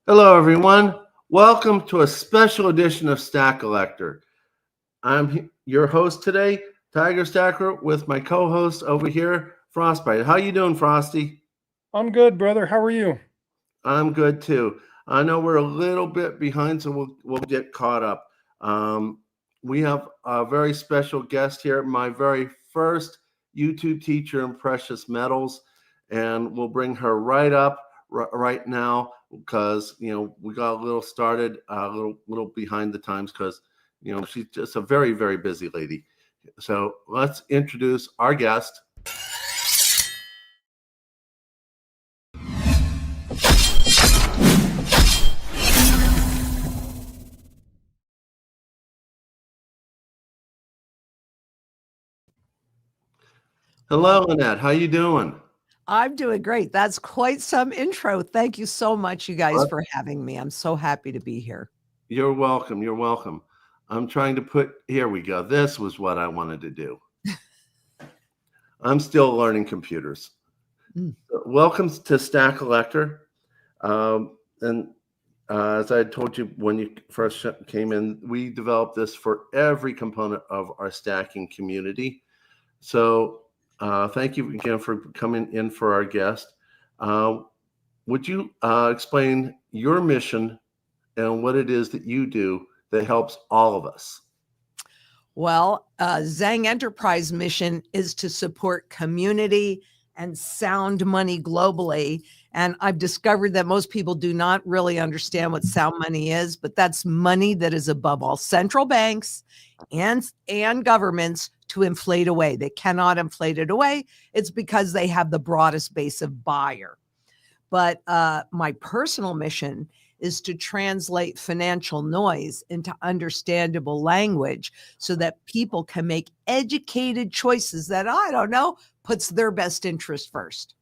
Hello, everyone. Welcome to a special edition of StackALector. I'm your host today, Tiger Stacker, with my co-host over here, Frostbyte. How you doing, Frosty? I'm good, brother. How are you? I'm good too. I know we're a little bit behind, so we'll get caught up. We have a very special guest here, my very first YouTube teacher in precious metals, and we'll bring her right up right now because we got a little started, a little behind the times because she's just a very very busy lady. So let's introduce our guest. Hello, Lynette. How you doing? I'm doing great. That's quite some intro. Thank you so much, you guys, for having me. I'm so happy to be here. You're welcome. You're welcome. I'm trying to here we go. This was what I wanted to do. I'm still learning computers. Welcome to StackALector. And as I told you when you first came in, we developed this for every component of our stacking community. So thank you again for coming in for our guest. Would you explain your mission and what it is that you do that helps all of us? Well, Zang Enterprise mission is to support community and sound money globally. And I've discovered that most people do not really understand what sound money is, but that's money that is above all central banks and governments to inflate away. They cannot inflate it away. It's because they have the broadest base of buyer. But my personal mission is to translate financial noise into understandable language so that people can make educated choices that, I don't know, puts their best interest first.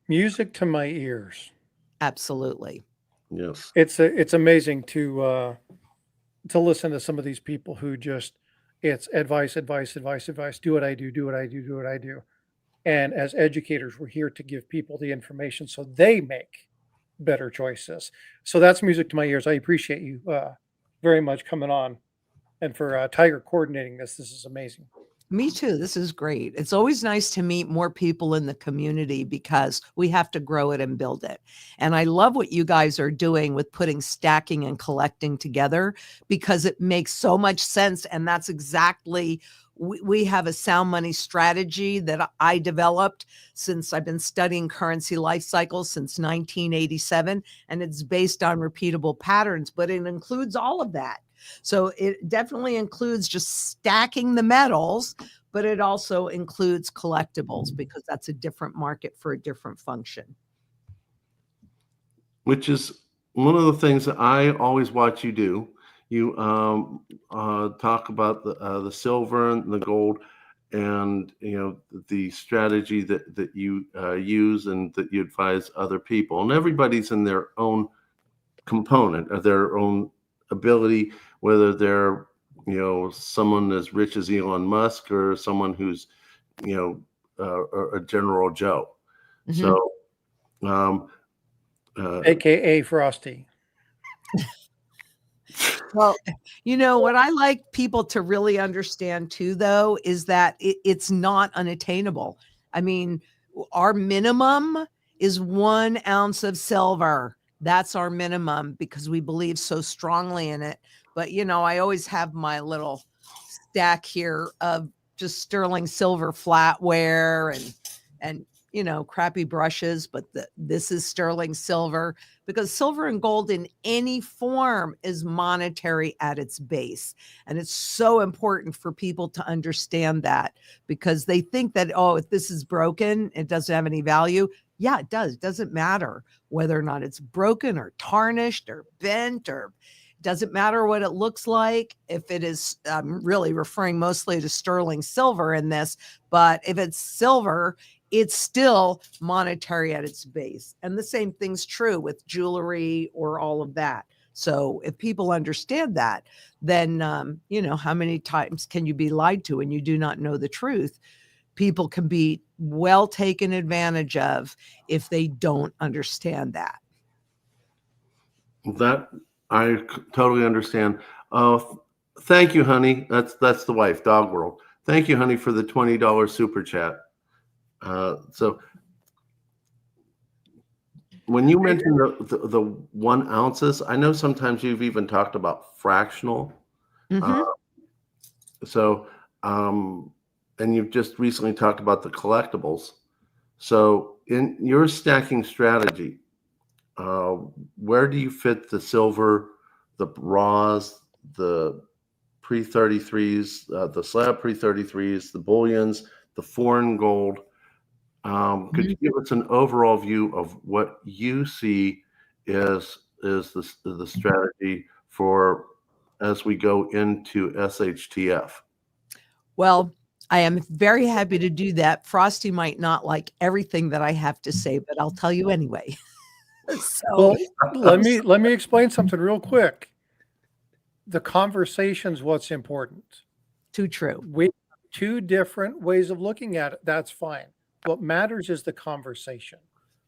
Music to my ears. Absolutely. Yes. It's amazing to listen to some of these people who just, it's advice. Do what I do. And as educators, we're here to give people the information so they make better choices. So that's music to my ears. I appreciate you very much coming on, and for Tiger coordinating this. This is amazing. Me too. This is great. It's always nice to meet more people in the community because we have to grow it and build it. And I love what you guys are doing with putting stacking and collecting together because it makes so much sense. And that's exactly, we have a sound money strategy that I developed since I've been studying currency life cycles since 1987. And it's based on repeatable patterns, but it includes all of that. So it definitely includes just stacking the metals, but it also includes collectibles because that's a different market for a different function. Which is one of the things that I always watch you do. You talk about the silver and the gold, and the strategy that you use and that you advise other people. And everybody's in their own component of their own ability, whether they're someone as rich as Elon Musk or someone who's a General Joe. Mm-hmm. So AKA Frosty. Well, what I like people to really understand too, though, is that it's not unattainable. I mean, our minimum is 1 ounce of silver. That's our minimum because we believe so strongly in it. But, I always have my little stack here of just sterling silver flatware and crappy brushes, but this is sterling silver because silver and gold in any form is monetary at its base. And it's so important for people to understand that because they think that, if this is broken, it doesn't have any value. Yeah, it does. It doesn't matter whether or not it's broken or tarnished or bent or doesn't matter what it looks like. If it is, I'm really referring mostly to sterling silver in this, but if it's silver, it's still monetary at its base. And the same thing's true with jewelry or all of that. So if people understand that, then, how many times can you be lied to and you do not know the truth? People can be well taken advantage of if they don't understand that. That I totally understand. Thank you, honey. That's the wife, Dog World. Thank you, honey, for the $20 super chat. So when you mentioned the 1 ounces, I know sometimes you've even talked about fractional. Mhm. So, and you've just recently talked about the collectibles. So in your stacking strategy, where do you fit the silver, the raws, the pre-33s, the slab pre-33s, the bullions, the foreign gold? Could you give us an overall view of what you see is the strategy for as we go into SHTF? Well, I am very happy to do that. Frosty might not like everything that I have to say, but I'll tell you anyway. So, Well, let me explain something real quick. The conversation's what's important. too true. We have 2 different ways of looking at it. That's fine. What matters is the conversation.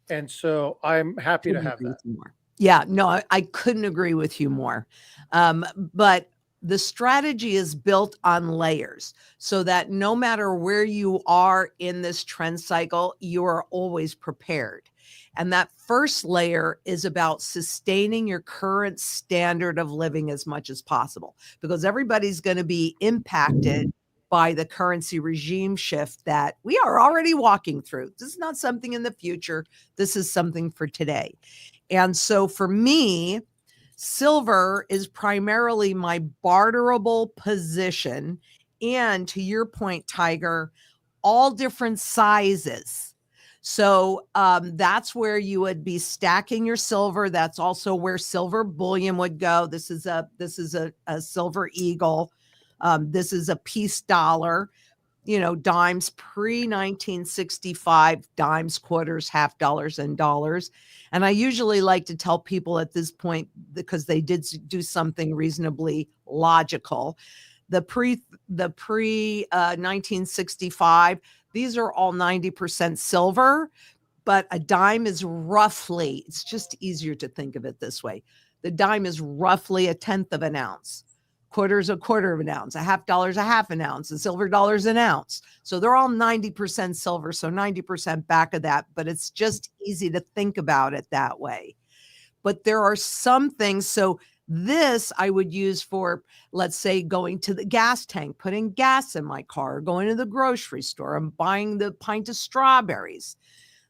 And so I'm happy to Couldn't have agree that. with you more. Yeah, no, I couldn't agree with you more. But the strategy is built on layers so that no matter where you are in this trend cycle, you are always prepared. And that first layer is about sustaining your current standard of living as much as possible, because everybody's going to be impacted by the currency regime shift that we are already walking through. This is not something in the future. This is something for today. And so for me, silver is primarily my barterable position. And to your point, Tiger, all different sizes. So that's where you would be stacking your silver. That's also where silver bullion would go. This is a silver eagle. This is a peace dollar. Dimes pre-1965, dimes, quarters, half dollars, and dollars. And I usually like to tell people at this point, because they did do something reasonably logical. The pre 1965, these are all 90% silver, but a dime is roughly, it's just easier to think of it this way. The dime is roughly 1/10 of an ounce. Quarter's a quarter of an ounce, a half dollar's a half an ounce, a silver dollar's an ounce. So they're all 90% silver, so 90% back of that, but it's just easy to think about it that way. But there are some things, so this I would use for, let's say, going to the gas tank, putting gas in my car, going to the grocery store and buying the pint of strawberries.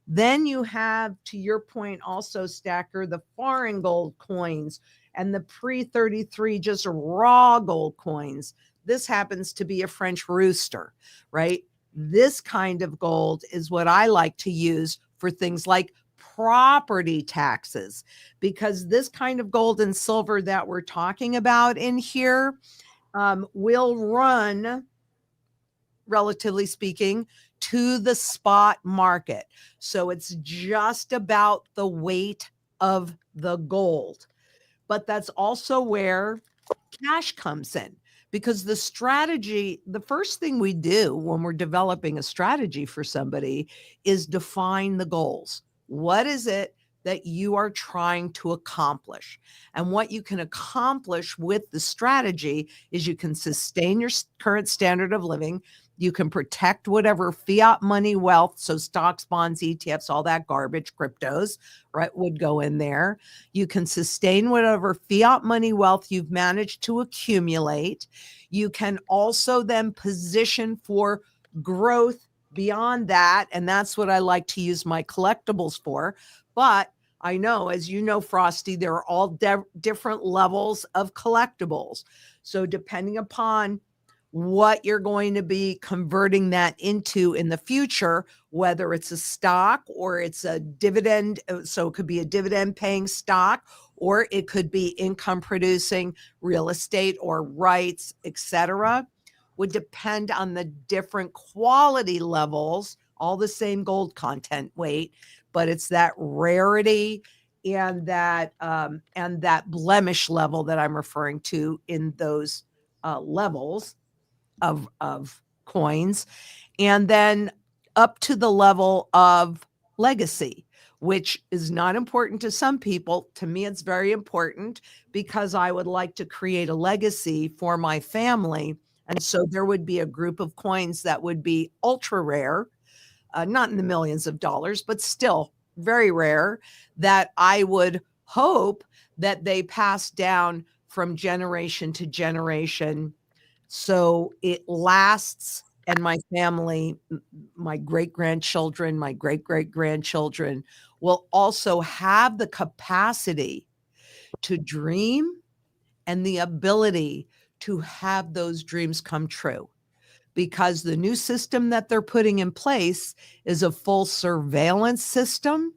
Then you have, to your point also, Stacker, the foreign gold coins and the pre-33 just raw gold coins. This happens to be a French rooster, right? This kind of gold is what I like to use for things like property taxes, because this kind of gold and silver that we're talking about in here will run, relatively speaking, to the spot market. So it's just about the weight of the gold. But that's also where cash comes in, because the strategy, the first thing we do when we're developing a strategy for somebody is define the goals. What is it that you are trying to accomplish? And what you can accomplish with the strategy is you can sustain your current standard of living. You can protect whatever fiat money wealth, so stocks, bonds, ETFs, all that garbage, cryptos, right, would go in there. You can sustain whatever fiat money wealth you've managed to accumulate. You can also then position for growth beyond that. And that's what I like to use my collectibles for. But I know, as you know, Frosty, there are all different levels of collectibles. So depending upon what you're going to be converting that into in the future, whether it's a stock or it's a dividend. So it could be a dividend paying stock, or it could be income producing real estate or rights, etc., would depend on the different quality levels, all the same gold content weight, but it's that rarity and that blemish level that I'm referring to in those levels of coins, and then up to the level of legacy, which is not important to some people. To me, it's very important because I would like to create a legacy for my family. And so there would be a group of coins that would be ultra rare, not in the millions of dollars, but still very rare, that I would hope that they pass down from generation to generation. So it lasts, and my family, my great-grandchildren, my great-great-grandchildren will also have the capacity to dream and the ability to have those dreams come true. Because the new system that they're putting in place is a full surveillance system.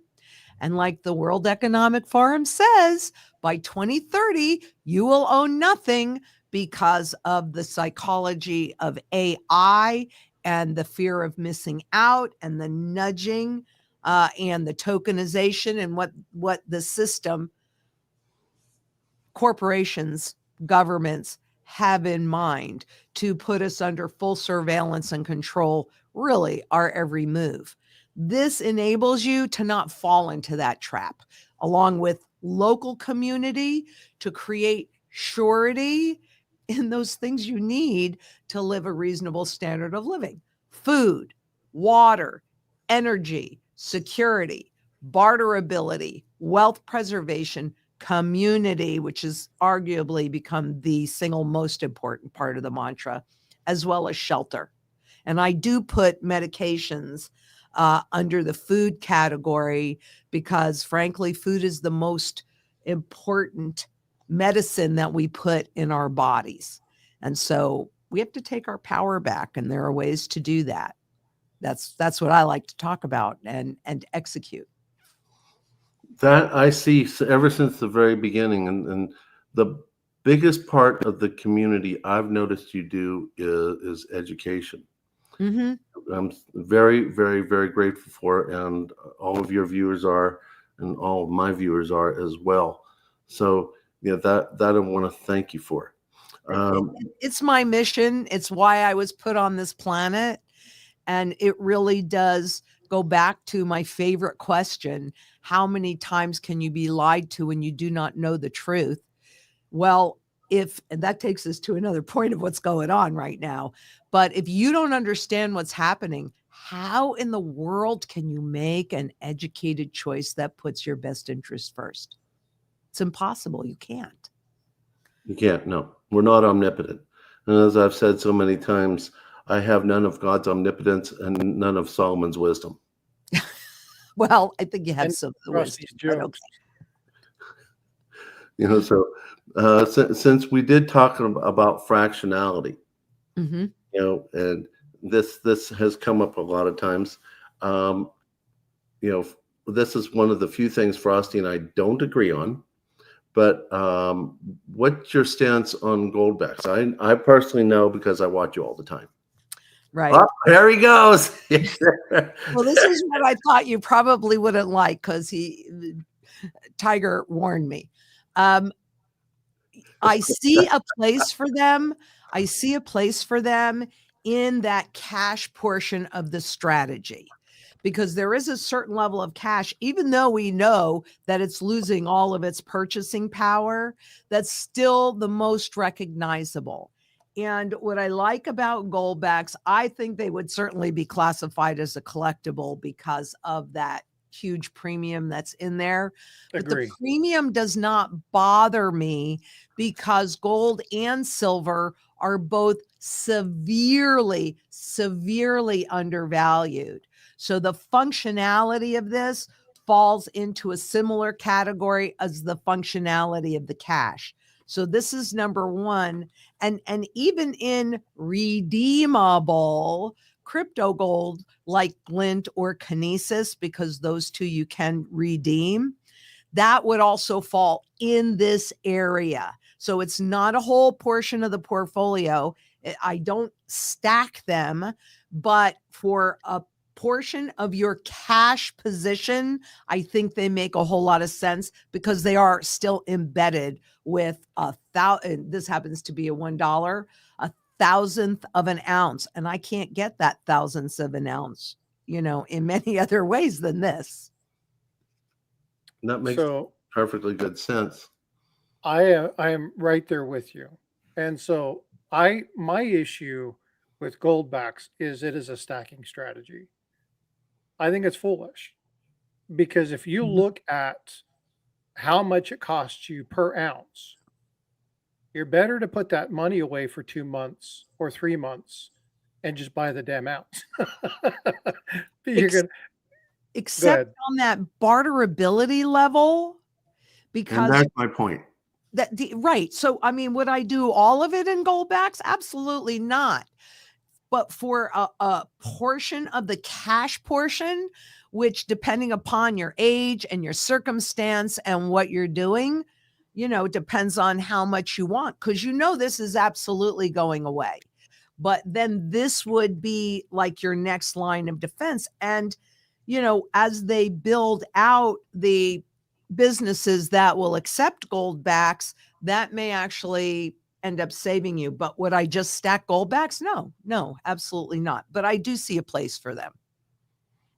And like the World Economic Forum says, by 2030, you will own nothing because of the psychology of AI and the fear of missing out and the nudging and the tokenization and what the system, corporations, governments have in mind to put us under full surveillance and control, really our every move. This enables you to not fall into that trap, along with local community, to create surety in those things you need to live a reasonable standard of living: food, water, energy, security, barterability, wealth preservation, community, which has arguably become the single most important part of the mantra, as well as shelter. And I do put medications under the food category because, frankly, food is the most important medicine that we put in our bodies. And so we have to take our power back, and there are ways to do that. That's what I like to talk about and execute. That I see ever since the very beginning, and the biggest part of the community I've noticed you do is education. Mm-hmm. I'm very, very, very grateful for, and all of your viewers are, and all of my viewers are as well. So yeah, that I want to thank you for. It's my mission. It's why I was put on this planet. And it really does go back to my favorite question: how many times can you be lied to when you do not know the truth? Well, and that takes us to another point of what's going on right now. But if you don't understand what's happening, how in the world can you make an educated choice that puts your best interest first? It's impossible. You can't. You can't. No, we're not omnipotent. And as I've said so many times, I have none of God's omnipotence and none of Solomon's wisdom. Well, I think you have And some of the Rusty's wisdom, but jokes. okay. So since we did talk about fractionality, Mm-hmm. and this has come up a lot of times. This is one of the few things Frosty and I don't agree on. But what's your stance on gold backs? I personally know because I watch you all the time. Right. Oh, there he goes. Well, this is what I thought you probably wouldn't like, because Tiger warned me. I see a place for them. I see a place for them in that cash portion of the strategy, because there is a certain level of cash, even though we know that it's losing all of its purchasing power, that's still the most recognizable. And what I like about goldbacks, I think they would certainly be classified as a collectible because of that huge premium that's in there. But Agree. the premium does not bother me because gold and silver are both severely, severely undervalued. So the functionality of this falls into a similar category as the functionality of the cash. So this is number one. And even in redeemable crypto gold like Glint or Kinesis, because those two you can redeem, that would also fall in this area. So it's not a whole portion of the portfolio. I don't stack them, but for a portion of your cash position, I think they make a whole lot of sense because they are still embedded with this happens to be a $1, a thousandth of an ounce. And I can't get that thousandth of an ounce, in many other ways than this. That makes So perfectly good sense. I am right there with you. And so my issue with gold backs is it is a stacking strategy. I think it's foolish because if you Mhm. look at how much it costs you per ounce, you're better to put that money away for 2 months or 3 months and just buy the damn ounce. You're Ex- gonna go Except ahead. on that barterability level, And because that's my point. right. So, I mean, would I do all of it in gold backs? Absolutely not. But for a portion of the cash portion, which depending upon your age and your circumstance and what you're doing, depends on how much you want, because this is absolutely going away. But then this would be like your next line of defense. And, as they build out the businesses that will accept gold backs, that may actually end up saving you. But would I just stack gold backs? No, absolutely not. But I do see a place for them.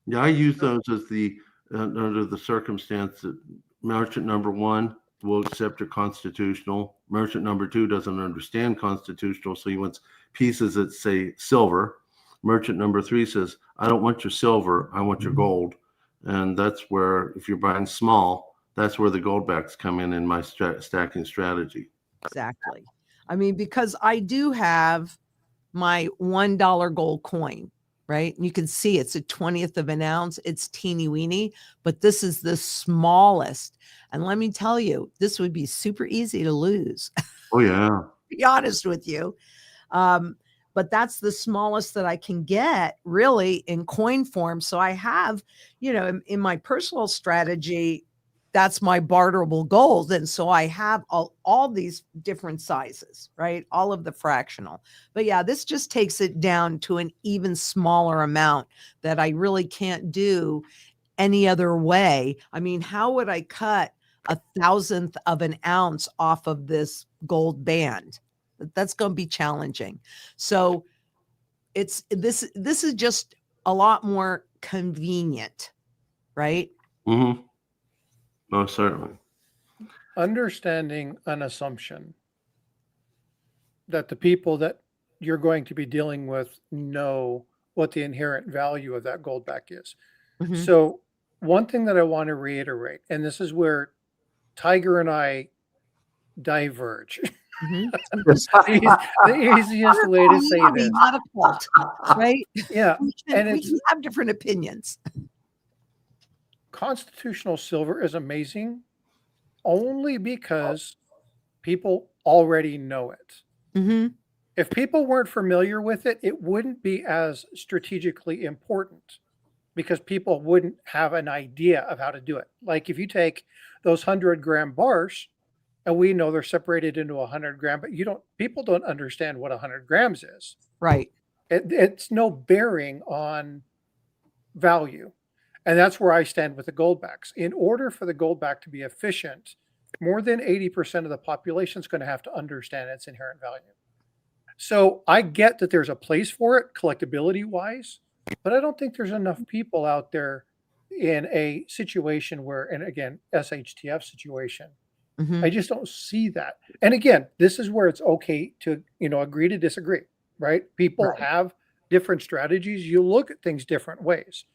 Yeah, I use those as the under the circumstance that merchant number one will accept your constitutional. Merchant number two doesn't understand constitutional, so he wants pieces that say silver. Merchant number three says, I don't want your silver, I want your gold. And that's where, if you're buying small, that's where the gold backs come in my stacking strategy. Exactly. I mean, because I do have my $1 gold coin, right? And you can see it's a 20th of an ounce. It's teeny weeny, but this is the smallest. And let me tell you, this would be super easy to lose. Oh, yeah. To be honest with you. But that's the smallest that I can get really in coin form. So I have, in my personal strategy, that's my barterable gold. And so I have all these different sizes, right? All of the fractional. But yeah, this just takes it down to an even smaller amount that I really can't do any other way. I mean, how would I cut 1,000th of an ounce off of this gold band? That's going to be challenging. So this is just a lot more convenient, right? Mm-hmm. Most certainly. Understanding an assumption that the people that you're going to be dealing with know what the inherent value of that gold back is. Mhm. So one thing that I want to reiterate, and this is where Tiger and I diverge. Mhm. The easiest way to say Hobby, this. not a cult, right? Yeah. And We it's can have different opinions. constitutional silver is amazing only because people already know it. Mhm. If people weren't familiar with it, it wouldn't be as strategically important because people wouldn't have an idea of how to do it. Like if you take those 100-gram bars, and we know they're separated into 100-gram, but people don't understand what 100 grams is. Right. It's no bearing on value. And that's where I stand with the gold backs. In order for the gold back to be efficient, more than 80% of the population is going to have to understand its inherent value. So I get that there's a place for it collectability wise, but I don't think there's enough people out there in a situation where, and again, SHTF situation, Mhm. I just don't see that. And again, this is where it's okay to, agree to disagree, right? People Right. have different strategies. You look at things different ways.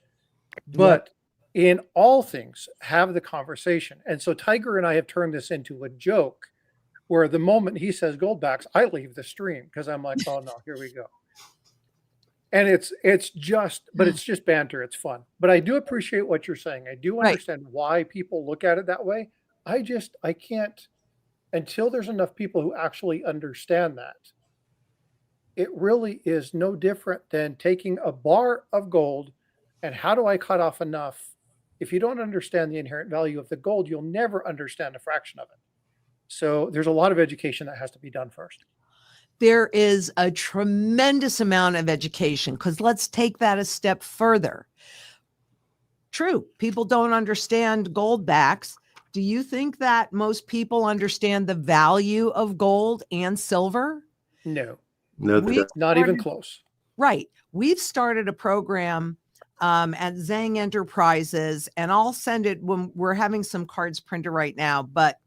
Yep. But in all things, have the conversation. And so Tiger and I have turned this into a joke where the moment he says gold backs, I leave the stream because I'm like, oh no, here we go. And it's just banter. It's fun. But I do appreciate what you're saying. I do Right. understand why people look at it that way. I can't until there's enough people who actually understand that. It really is no different than taking a bar of gold and how do I cut off enough? If you don't understand the inherent value of the gold, you'll never understand a fraction of it. So there's a lot of education that has to be done first. There is a tremendous amount of education, because let's take that a step further. True, people don't understand gold backs. Do you think that most people understand the value of gold and silver? No, No, We've not even started, close. right. We've started a program at Zang Enterprises, and I'll send it when we're having some cards printed right now. But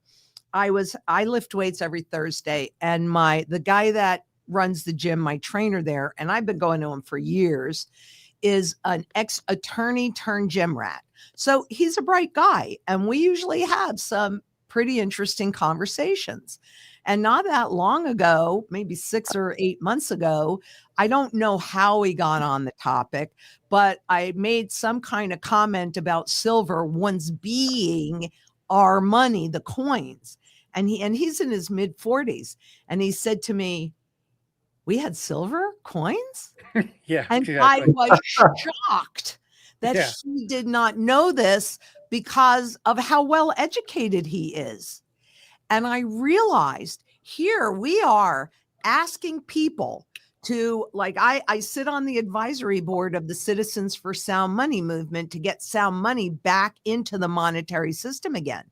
I lift weights every Thursday, and the guy that runs the gym, my trainer there, and I've been going to him for years, is an ex-attorney turned gym rat. So he's a bright guy, and we usually have some pretty interesting conversations. And not that long ago, maybe 6 or 8 months ago, I don't know how we got on the topic, but I made some kind of comment about silver once being our money, the coins. And he's in his mid 40s. And he said to me, "We had silver coins?" Yeah, And exactly. I was shocked that Yeah. he did not know this because of how well educated he is. And I realized here we are asking people to, like, I sit on the advisory board of the Citizens for Sound Money movement to get sound money back into the monetary system again.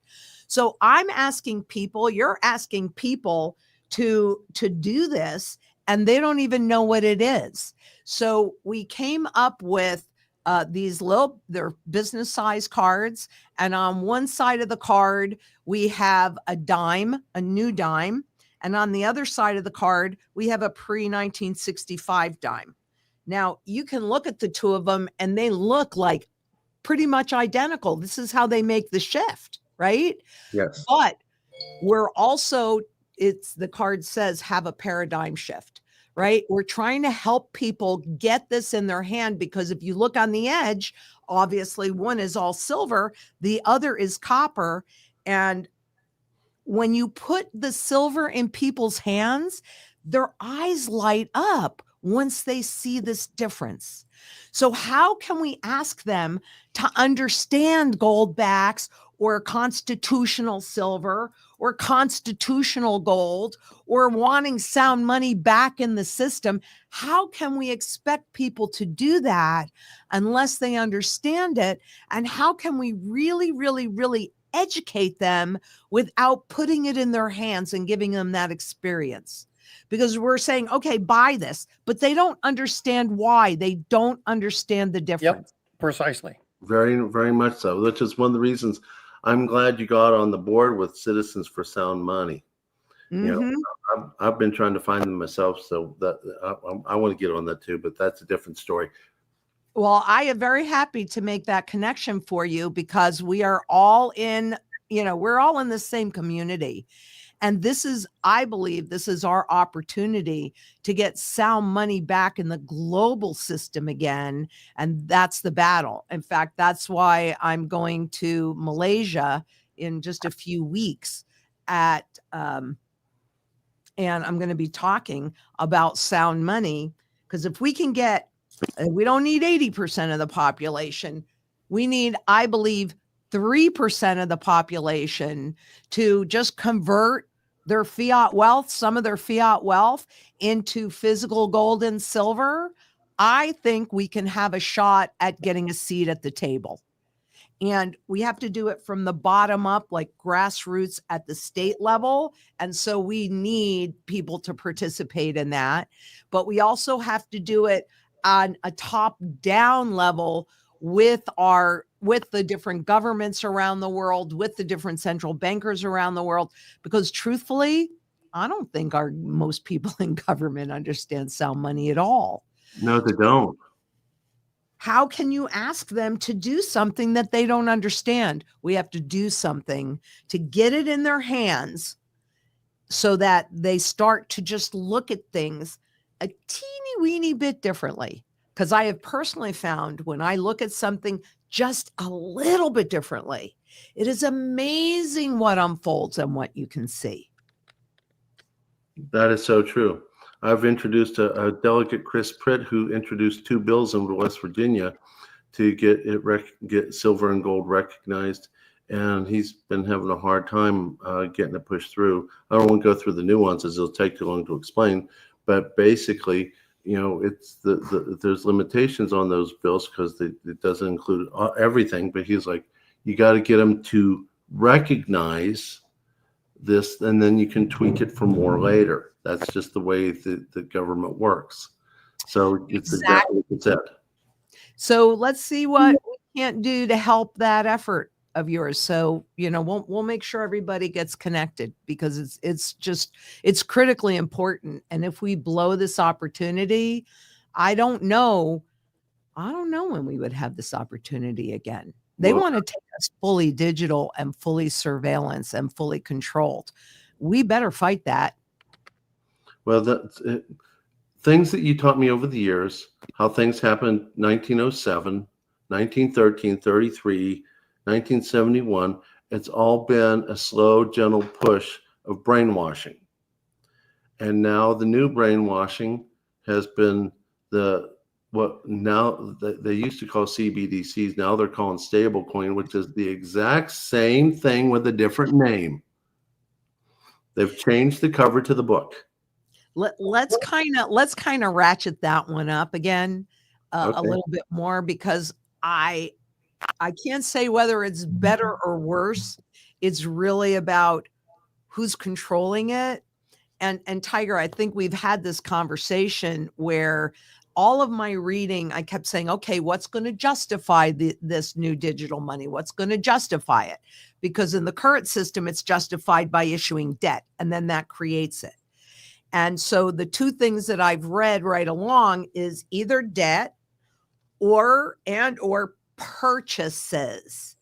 So I'm asking people, you're asking people to do this, and they don't even know what it is. So we came up with they're business size cards. And on one side of the card, we have a dime, a new dime. And on the other side of the card, we have a pre-1965 dime. Now, you can look at the two of them and they look like pretty much identical. This is how they make the shift, right? Yes. But we're also, the card says have a paradigm shift, right? We're trying to help people get this in their hand, because if you look on the edge, obviously one is all silver, the other is copper. And when you put the silver in people's hands, their eyes light up once they see this difference. So how can we ask them to understand gold backs or constitutional silver or constitutional gold or wanting sound money back in the system? How can we expect people to do that unless they understand it? And how can we really, really, really educate them without putting it in their hands and giving them that experience? Because we're saying, okay, buy this, but they don't understand why. They don't understand the difference. Yep, precisely. Very, very much so, which is one of the reasons I'm glad you got on the board with Citizens for Sound Money. You know, I've been trying to find them myself, so that I want to get on that too, but that's a different story. Well, I am very happy to make that connection for you, because we are all in, we're all in the same community. And this is, I believe this is our opportunity to get sound money back in the global system again. And that's the battle. In fact, that's why I'm going to Malaysia in just a few weeks and I'm going to be talking about sound money, because if we can get, we don't need 80% of the population. We need, I believe, 3% of the population to just convert their fiat wealth, some of their fiat wealth, into physical gold and silver. I think we can have a shot at getting a seat at the table. And we have to do it from the bottom up, like grassroots at the state level. And so we need people to participate in that. But we also have to do it on a top down level with the different governments around the world, with the different central bankers around the world, because truthfully, I don't think most people in government understand sound money at all. No, they don't. How can you ask them to do something that they don't understand? We have to do something to get it in their hands so that they start to just look at things a teeny weeny bit differently. Because I have personally found when I look at something just a little bit differently, it is amazing what unfolds and what you can see. That is so true. I've introduced a delegate, Chris Pritt, who introduced 2 bills in West Virginia to get silver and gold recognized, and he's been having a hard time getting it pushed through. I don't want to go through the nuances; it'll take too long to explain. But basically, it's there's limitations on those bills because it doesn't include everything. But he's like, you got to get them to recognize this, and then you can tweak it for more later. That's just the way the government works. So it's exactly what it said. So let's see what we can't do to help that effort of yours. So, we'll make sure everybody gets connected, because it's critically important. And if we blow this opportunity, I don't know when we would have this opportunity again. They Well, want to take us fully digital and fully surveillance and fully controlled. We better fight that. well, that's it. Things that you taught me over the years, how things happened 1907, 1913, 33, 1971. It's all been a slow, gentle push of brainwashing. And now the new brainwashing has been what now they used to call CBDCs. Now they're calling stablecoin, which is the exact same thing with a different name. They've changed the cover to the book. Let's kind of ratchet that one up again a Okay. little bit more, because I can't say whether it's better or worse. It's really about who's controlling it. And Tiger, I think we've had this conversation where all of my reading, I kept saying, okay, what's going to justify this new digital money? What's going to justify it? Because in the current system, it's justified by issuing debt, and then that creates it. And so the two things that I've read right along is either debt or purchases.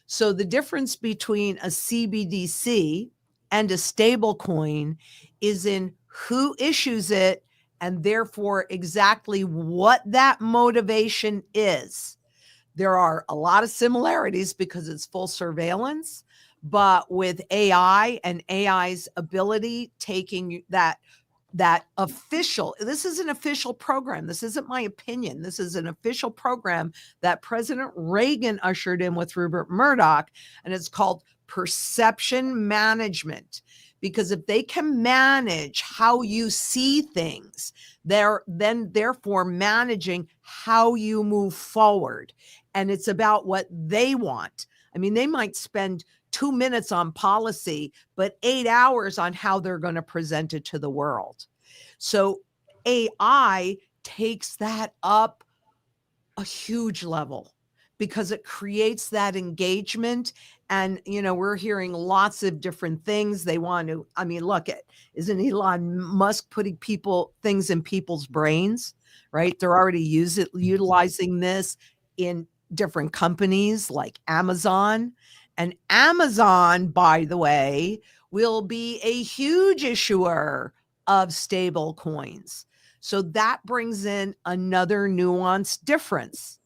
So the difference between a CBDC and a stable coin is in who issues it, and therefore exactly what that motivation is. There are a lot of similarities because it's full surveillance, but with AI and AI's ability taking that official, this is an official program. This isn't my opinion. This is an official program that President Reagan ushered in with Rupert Murdoch, and it's called perception management. Because if they can manage how you see things, they're then therefore managing how you move forward. And it's about what they want. I mean, they might spend 2 minutes on policy, but 8 hours on how they're going to present it to the world. So AI takes that up a huge level because it creates that engagement. And, we're hearing lots of different things. They want to, look at, isn't Elon Musk putting things in people's brains, right? They're already utilizing this in different companies like Amazon. And Amazon, by the way, will be a huge issuer of stable coins. So that brings in another nuanced difference,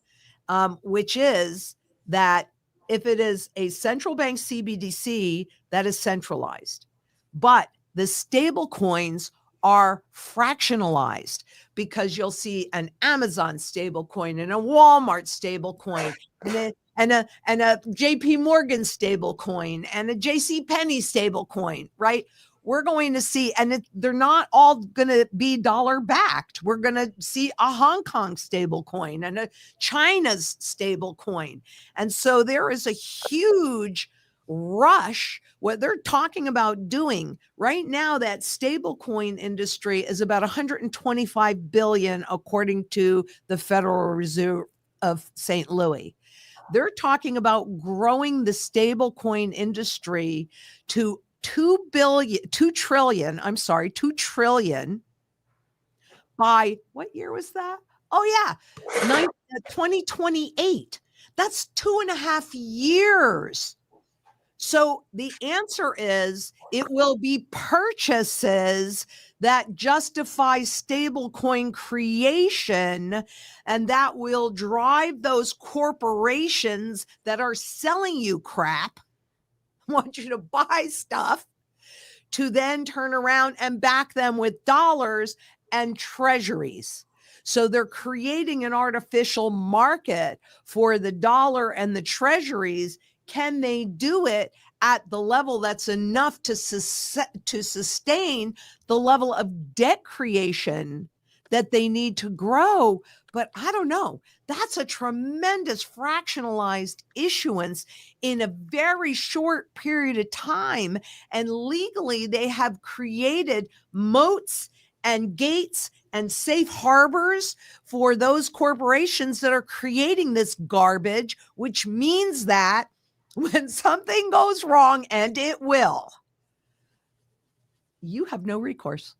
which is that if it is a central bank CBDC, that is centralized. But the stable coins are fractionalized, because you'll see an Amazon stable coin and a Walmart stable coin and a JP Morgan stable coin and a JC Penney stable coin, right? We're going to see, and they're not all going to be dollar backed. We're going to see a Hong Kong stable coin and a China's stable coin. And so there is a huge rush. What they're talking about doing right now, that stable coin industry is about 125 billion, according to the Federal Reserve of St. Louis. They're talking about growing the stable coin industry to 2 trillion by what year was that? Oh yeah, 2028. That's 2.5 years. So the answer is it will be purchases that justify stablecoin creation, and that will drive those corporations that are selling you crap, want you to buy stuff, to then turn around and back them with dollars and treasuries. So they're creating an artificial market for the dollar and the treasuries. Can they do it at the level that's enough to sustain the level of debt creation that they need to grow? But I don't know. That's a tremendous fractionalized issuance in a very short period of time. And legally, they have created moats and gates and safe harbors for those corporations that are creating this garbage, which means that when something goes wrong, and it will, you have no recourse.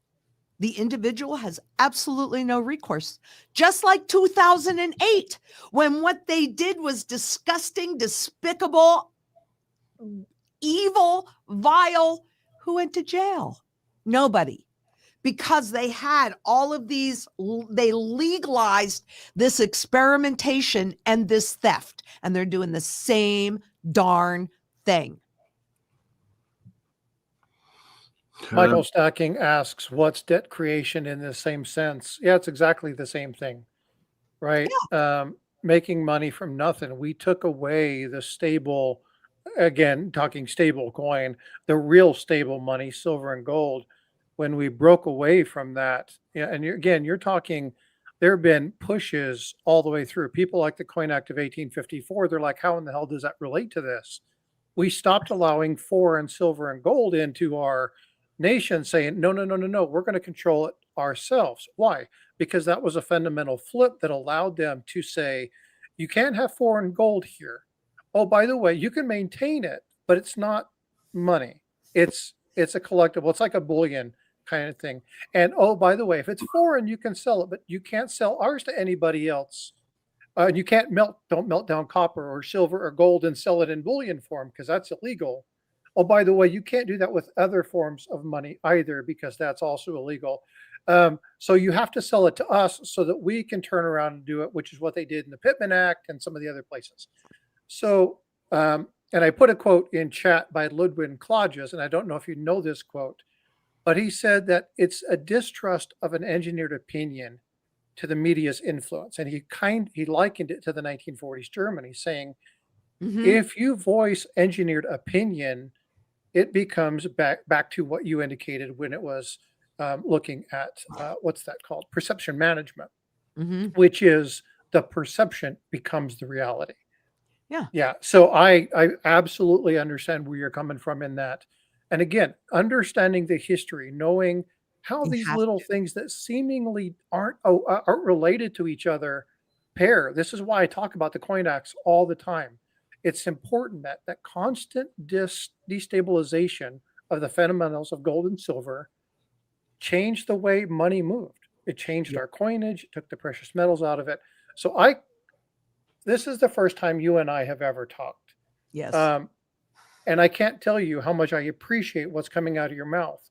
The individual has absolutely no recourse. Just like 2008, when what they did was disgusting, despicable, evil, vile. Who went to jail? Nobody. Because they had all of these, they legalized this experimentation and this theft, and they're doing the same darn thing. Michael Stacking asks, what's debt creation in the same sense? Yeah, it's exactly the same thing, right? Making money from nothing. We took away the stable, again, talking stable coin, the real stable money, silver and gold. When we broke away from that, yeah, and you're talking, there have been pushes all the way through. People like the Coin Act of 1854, they're like, how in the hell does that relate to this? We stopped allowing foreign silver and gold into our nation, saying, no, we're going to control it ourselves. Why? Because that was a fundamental flip that allowed them to say, you can't have foreign gold here. Oh, by the way, you can maintain it, but it's not money. It's a collectible. It's like a bullion kind of thing. And oh, by the way, if it's foreign, you can sell it, but you can't sell ours to anybody else. You can't don't melt down copper or silver or gold and sell it in bullion form, because that's illegal. Oh, by the way, you can't do that with other forms of money either, because that's also illegal. So you have to sell it to us so that we can turn around and do it, which is what they did in the Pittman Act and some of the other places. So, and I put a quote in chat by Ludwig Claudius, and I don't know if you know this quote, but he said that it's a distrust of an engineered opinion to the media's influence. And he likened it to the 1940s Germany, saying, if you voice engineered opinion, it becomes back to what you indicated when it was looking at what's that called? Perception management, which is the perception becomes the reality. Yeah. So I absolutely understand where you're coming from in that. And again, understanding the history, knowing how these little things that seemingly aren't related to each other pair. This is why I talk about the coin acts all the time. It's important that constant destabilization of the fundamentals of gold and silver changed the way money moved. It changed our coinage, it took the precious metals out of it. So this is the first time you and I have ever talked. Yes. And I can't tell you how much I appreciate what's coming out of your mouth.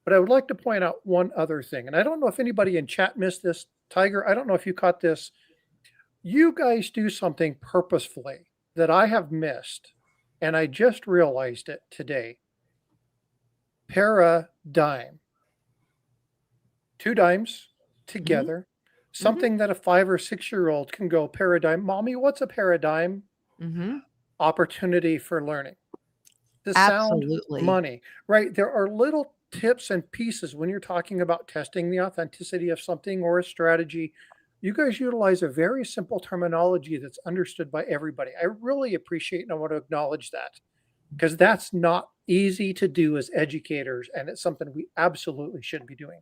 But I would like to point out one other thing. And I don't know if anybody in chat missed this. Tiger, I don't know if you caught this. You guys do something purposefully that I have missed, and I just realized it today. Paradigm. 2 dimes together. Something that a 5 or 6-year-old can go, paradigm. Mommy, what's a paradigm? Opportunity for learning. The sound money, right? There are little tips and pieces when you're talking about testing the authenticity of something or a strategy. You guys utilize a very simple terminology that's understood by everybody. I really appreciate and I want to acknowledge that, because that's not easy to do as educators, and it's something we absolutely should be doing.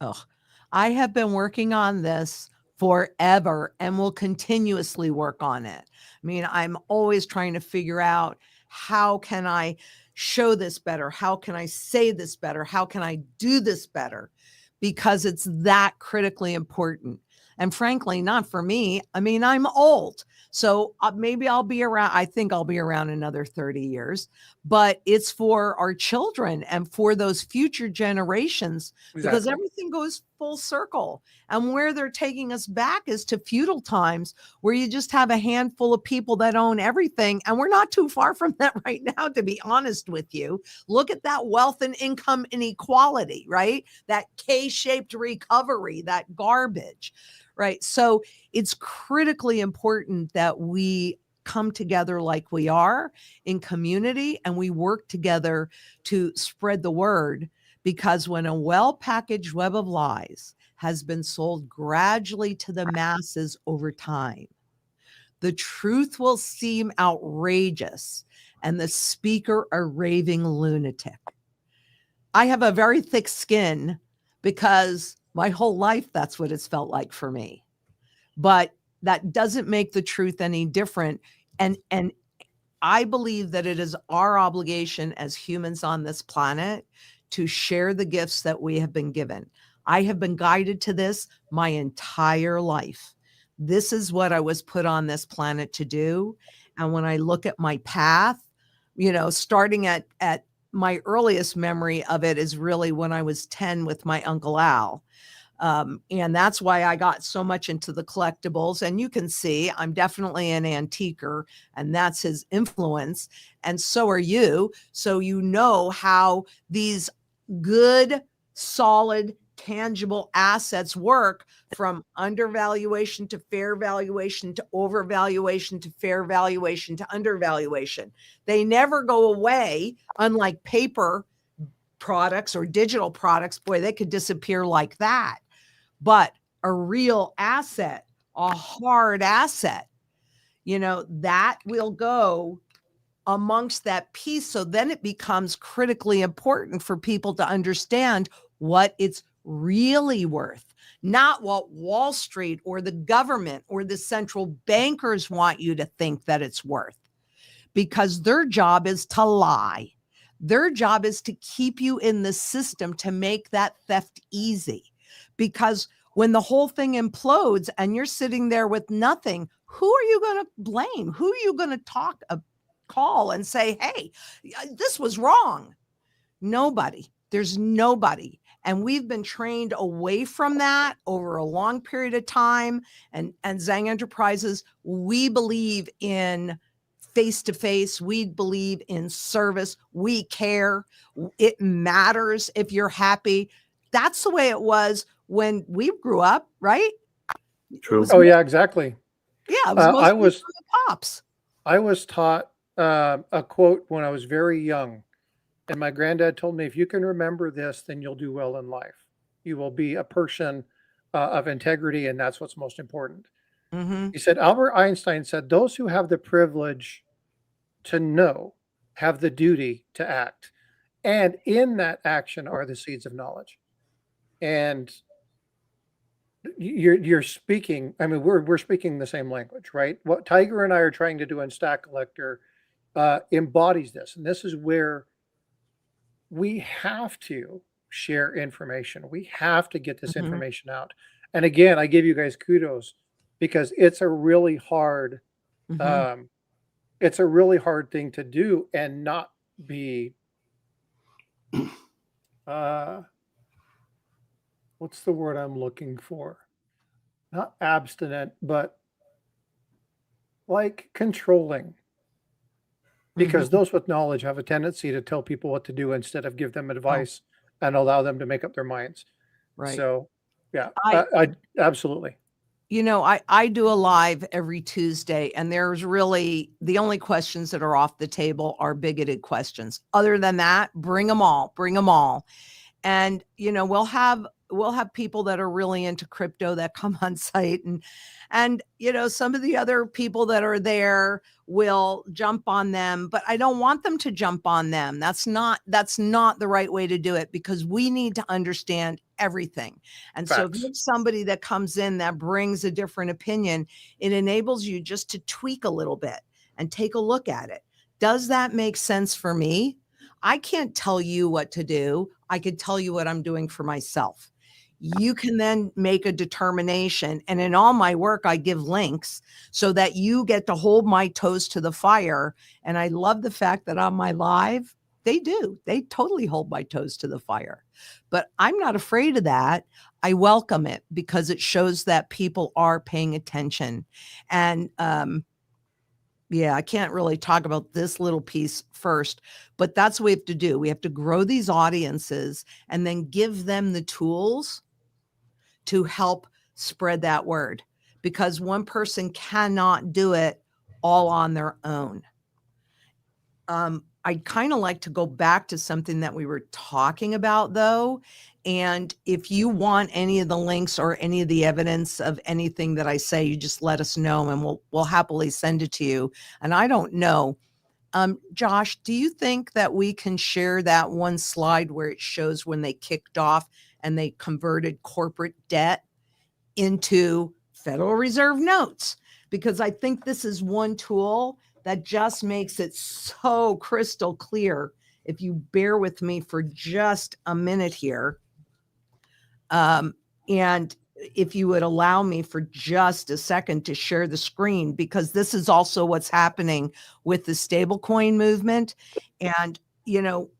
Oh, I have been working on this forever and will continuously work on it. I mean, I'm always trying to figure out, how can I show this better? How can I say this better? How can I do this better? Because it's that critically important. And frankly, not for me. I mean, I'm old, so maybe I'll be around. I think I'll be around another 30 years, but it's for our children and for those future generations, because everything goes full circle. And where they're taking us back is to feudal times, where you just have a handful of people that own everything. And we're not too far from that right now, to be honest with you. Look at that wealth and income inequality, right? That K-shaped recovery, that garbage. Right. So it's critically important that we come together like we are in community, and we work together to spread the word, because when a well-packaged web of lies has been sold gradually to the masses over time, the truth will seem outrageous and the speaker a raving lunatic. I have a very thick skin, because my whole life, that's what it's felt like for me. But that doesn't make the truth any different. And I believe that it is our obligation as humans on this planet to share the gifts that we have been given. I have been guided to this my entire life. This is what I was put on this planet to do. And when I look at my path, starting at my earliest memory of it is really when I was 10 with my Uncle Al. And that's why I got so much into the collectibles. And you can see I'm definitely an antiquer, and that's his influence. And so are you. So you know how these good, solid, tangible assets work, from undervaluation to fair valuation to overvaluation to fair valuation to undervaluation. They never go away, unlike paper products or digital products. Boy, they could disappear like that. But a real asset, a hard asset, that will go amongst that piece. So then it becomes critically important for people to understand what it's really worth, not what Wall Street or the government or the central bankers want you to think that it's worth, because their job is to lie. Their job is to keep you in the system to make that theft easy. Because when the whole thing implodes and you're sitting there with nothing, who are you going to blame? Who are you going to call and say, hey, this was wrong? Nobody. There's nobody. And we've been trained away from that over a long period of time. And Zang Enterprises, we believe in face-to-face. We believe in service. We care. It matters if you're happy. That's the way it was when we grew up, right? True. Oh yeah, exactly. Yeah, it was mostly from the pops. I was taught a quote when I was very young, and my granddad told me, if you can remember this, then you'll do well in life. You will be a person of integrity, and that's what's most important. Mm-hmm. He said, Albert Einstein said, those who have the privilege to know have the duty to act. And in that action are the seeds of knowledge. And you're speaking, I mean, we're speaking the same language, right? What Tiger and I are trying to do in StackALector embodies this. And this is where we have to share information. We have to get this information out. And again, I give you guys kudos, because it's a really hard, it's a really hard thing to do and not be, what's the word I'm looking for? Not abstinent, but like controlling. Because those with knowledge have a tendency to tell people what to do instead of give them advice and allow them to make up their minds. Right. So, yeah, I absolutely. I do a live every Tuesday, and there's really the only questions that are off the table are bigoted questions. Other than that, bring them all. And, we'll have people that are really into crypto that come on site, and some of the other people that are there will jump on them, but I don't want them to jump on them. That's not the right way to do it, because we need to understand everything. And Facts. so if you're somebody that comes in that brings a different opinion, it enables you just to tweak a little bit and take a look at it. Does that make sense for me? I can't tell you what to do. I could tell you what I'm doing for myself. You can then make a determination. And in all my work, I give links so that you get to hold my toes to the fire. And I love the fact that on my live, they totally hold my toes to the fire. But I'm not afraid of that. I welcome it, because it shows that people are paying attention. And I can't really talk about this little piece first, but that's what we have to do. We have to grow these audiences and then give them the tools to help spread that word, because one person cannot do it all on their own. I'd kind of like to go back to something that we were talking about, though. And if you want any of the links or any of the evidence of anything that I say, you just let us know, and we'll happily send it to you. And I don't know, Josh, do you think that we can share that one slide where it shows when they kicked off and they converted corporate debt into Federal Reserve notes, because I think this is one tool that just makes it so crystal clear. If you bear with me for just a minute here, and if you would allow me for just a second to share the screen, because this is also what's happening with the stablecoin movement. And, you know,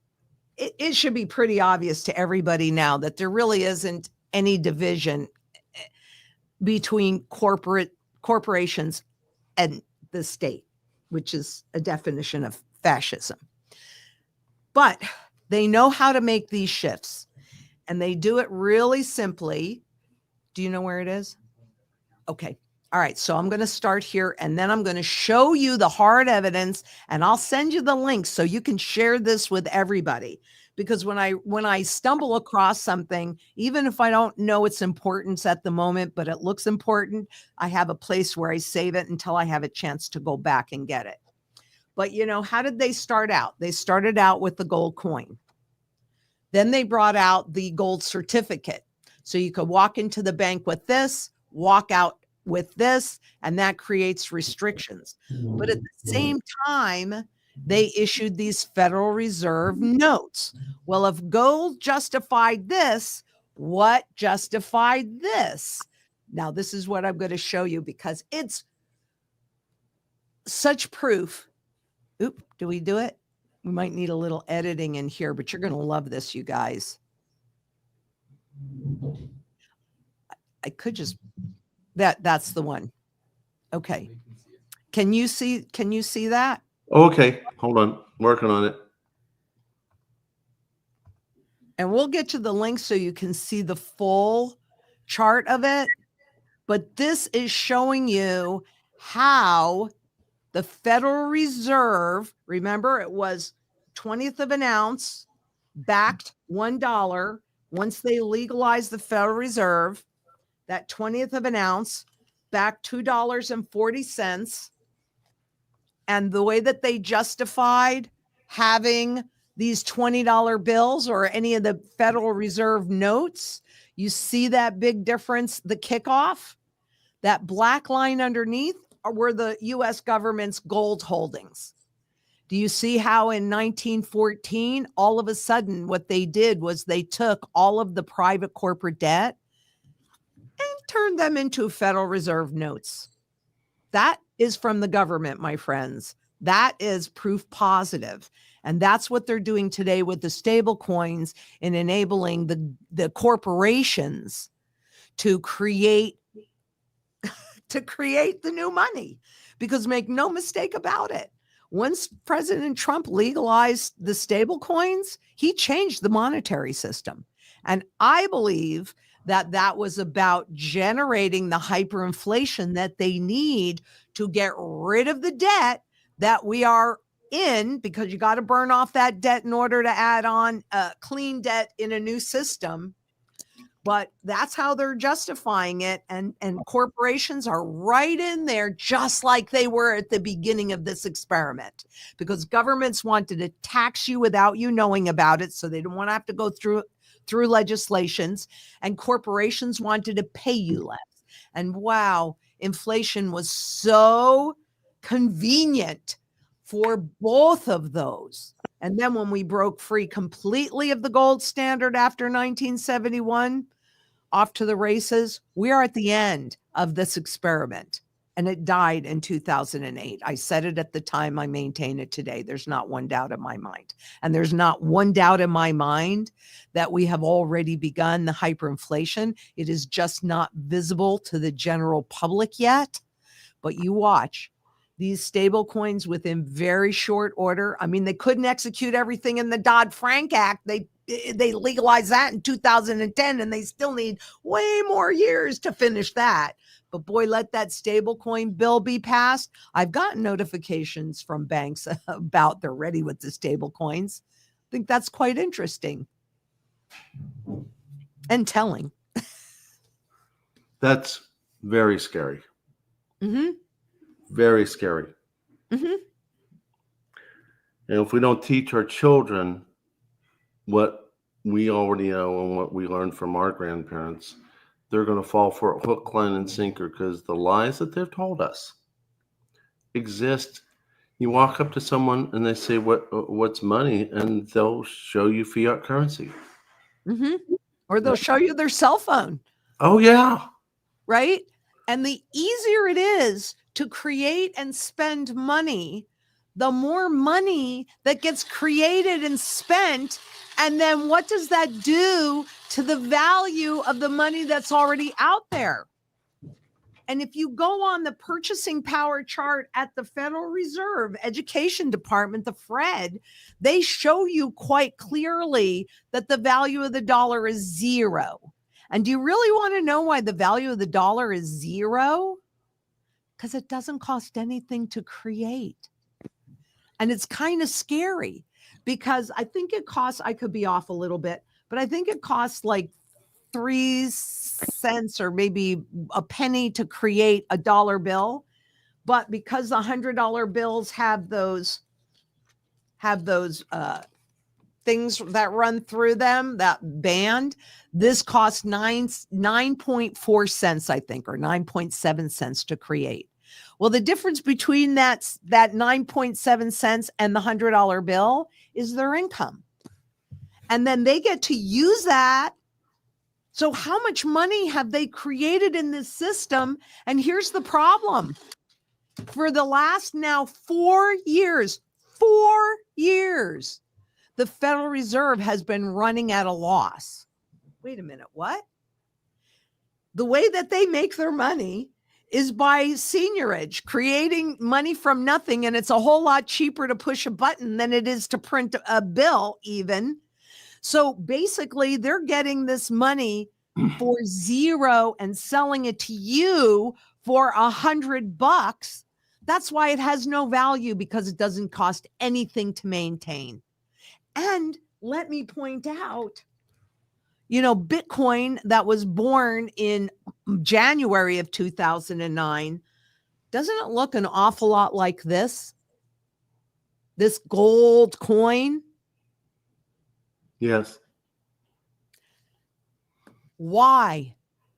it should be pretty obvious to everybody now that there really isn't any division between corporations and the state, which is a definition of fascism. But they know how to make these shifts, and they do it really simply. Do you know where it is? Okay. All right. So I'm going to start here, and then I'm going to show you the hard evidence, and I'll send you the link so you can share this with everybody. Because when I stumble across something, even if I don't know its importance at the moment, but it looks important, I have a place where I save it until I have a chance to go back and get it. But, you know, how did they start out? They started out with the gold coin. Then they brought out the gold certificate. So you could walk into the bank with this, walk out with this, and that creates restrictions. But at the same time, they issued these Federal Reserve notes. Well, if gold justified this, what justified this? Now, this is what I'm going to show you, because it's such proof. Oop, do we do it? We might need a little editing in here, but you're going to love this, you guys. I could just, that's the one. Okay. Can you see that? Okay, hold on. Working on it. And we'll get to the link so you can see the full chart of it. But this is showing you how the Federal Reserve, remember, it was 20th of an ounce, backed $1. Once they legalized the Federal Reserve, that 20th of an ounce backed $2.40. And the way that they justified having these $20 bills or any of the Federal Reserve notes, you see that big difference, the kickoff, that black line underneath were the US government's gold holdings. Do you see how in 1914, all of a sudden what they did was they took all of the private corporate debt and turned them into Federal Reserve notes? That is from the government, my friends. That is proof positive. And that's what they're doing today with the stable coins, in enabling the corporations to create the new money. Because make no mistake about it, once President Trump legalized the stable coins, he changed the monetary system. And I believe that was about generating the hyperinflation that they need to get rid of the debt that we are in, because you got to burn off that debt in order to add on clean debt in a new system. But that's how they're justifying it. And corporations are right in there, just like they were at the beginning of this experiment, because governments wanted to tax you without you knowing about it. So they don't want to have to go through legislations, and corporations wanted to pay you less. And wow, inflation was so convenient for both of those. And then when we broke free completely of the gold standard after 1971, off to the races. We are at the end of this experiment, and it died in 2008. I said it at the time. I maintain it today. There's not one doubt in my mind. And there's not one doubt in my mind that we have already begun the hyperinflation. It is just not visible to the general public yet. But you watch these stable coins within very short order. I mean, they couldn't execute everything in the Dodd-Frank Act. They legalized that in 2010, and they still need way more years to finish that. But boy, let that stablecoin bill be passed. I've gotten notifications from banks about they're ready with the stablecoins. I think that's quite interesting and telling. That's very scary. Mm-hmm. Very scary. Mm-hmm. And if we don't teach our children what we already know and what we learned from our grandparents, they're going to fall for it hook, line, and sinker because the lies that they've told us exist. You walk up to someone and they say, what's money? And they'll show you fiat currency. Mm-hmm. Or they'll show you their cell phone. Oh, yeah. Right? And the easier it is to create and spend money, the more money that gets created and spent. And then what does that do to the value of the money that's already out there? And if you go on the purchasing power chart at the Federal Reserve Education Department, the Fed, they show you quite clearly that the value of the dollar is zero. And do you really want to know why the value of the dollar is zero? Because it doesn't cost anything to create. And it's kind of scary because I think it costs, I could be off a little bit, but I think it costs like 3 cents or maybe a penny to create a dollar bill. But because the $100 bills have those things that run through them, that band, this costs 9.4 cents, I think, or 9.7 cents to create. Well, the difference between that 9.7 cents and the $100 bill is their income. And then they get to use that. So how much money have they created in this system? And here's the problem. For the last now 4 years, the Federal Reserve has been running at a loss. Wait a minute, what? The way that they make their money is by seigniorage, creating money from nothing. And it's a whole lot cheaper to push a button than it is to print a bill even. So basically they're getting this money for zero and selling it to you for $100. That's why it has no value, because it doesn't cost anything to maintain. And let me point out, Bitcoin that was born in January of 2009, doesn't it look an awful lot like this gold coin? Yes. Why?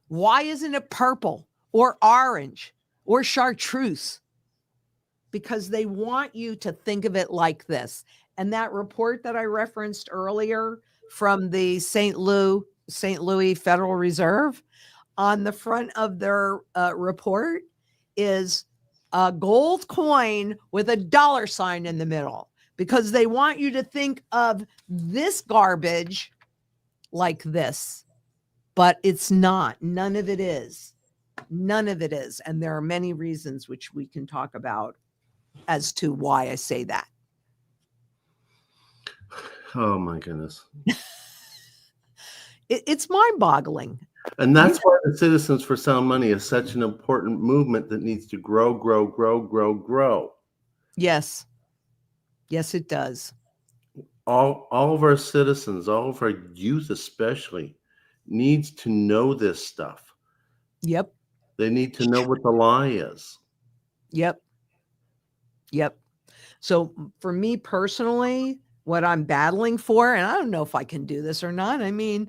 Why isn't it purple or orange or chartreuse? Because they want you to think of it like this. And that report that I referenced earlier from the St. Louis Federal Reserve, on the front of their report is a gold coin with a dollar sign in the middle, because they want you to think of this garbage like this, but it's not. None of it is. None of it is. And there are many reasons which we can talk about as to why I say that. Oh my goodness. It's mind-boggling. And that's why the Citizens for Sound Money is such an important movement that needs to grow. Yes. Yes, it does. All of our citizens, all of our youth especially, needs to know this stuff. Yep. They need to know what the lie is. Yep. So for me personally, what I'm battling for, and I don't know if I can do this or not. I mean,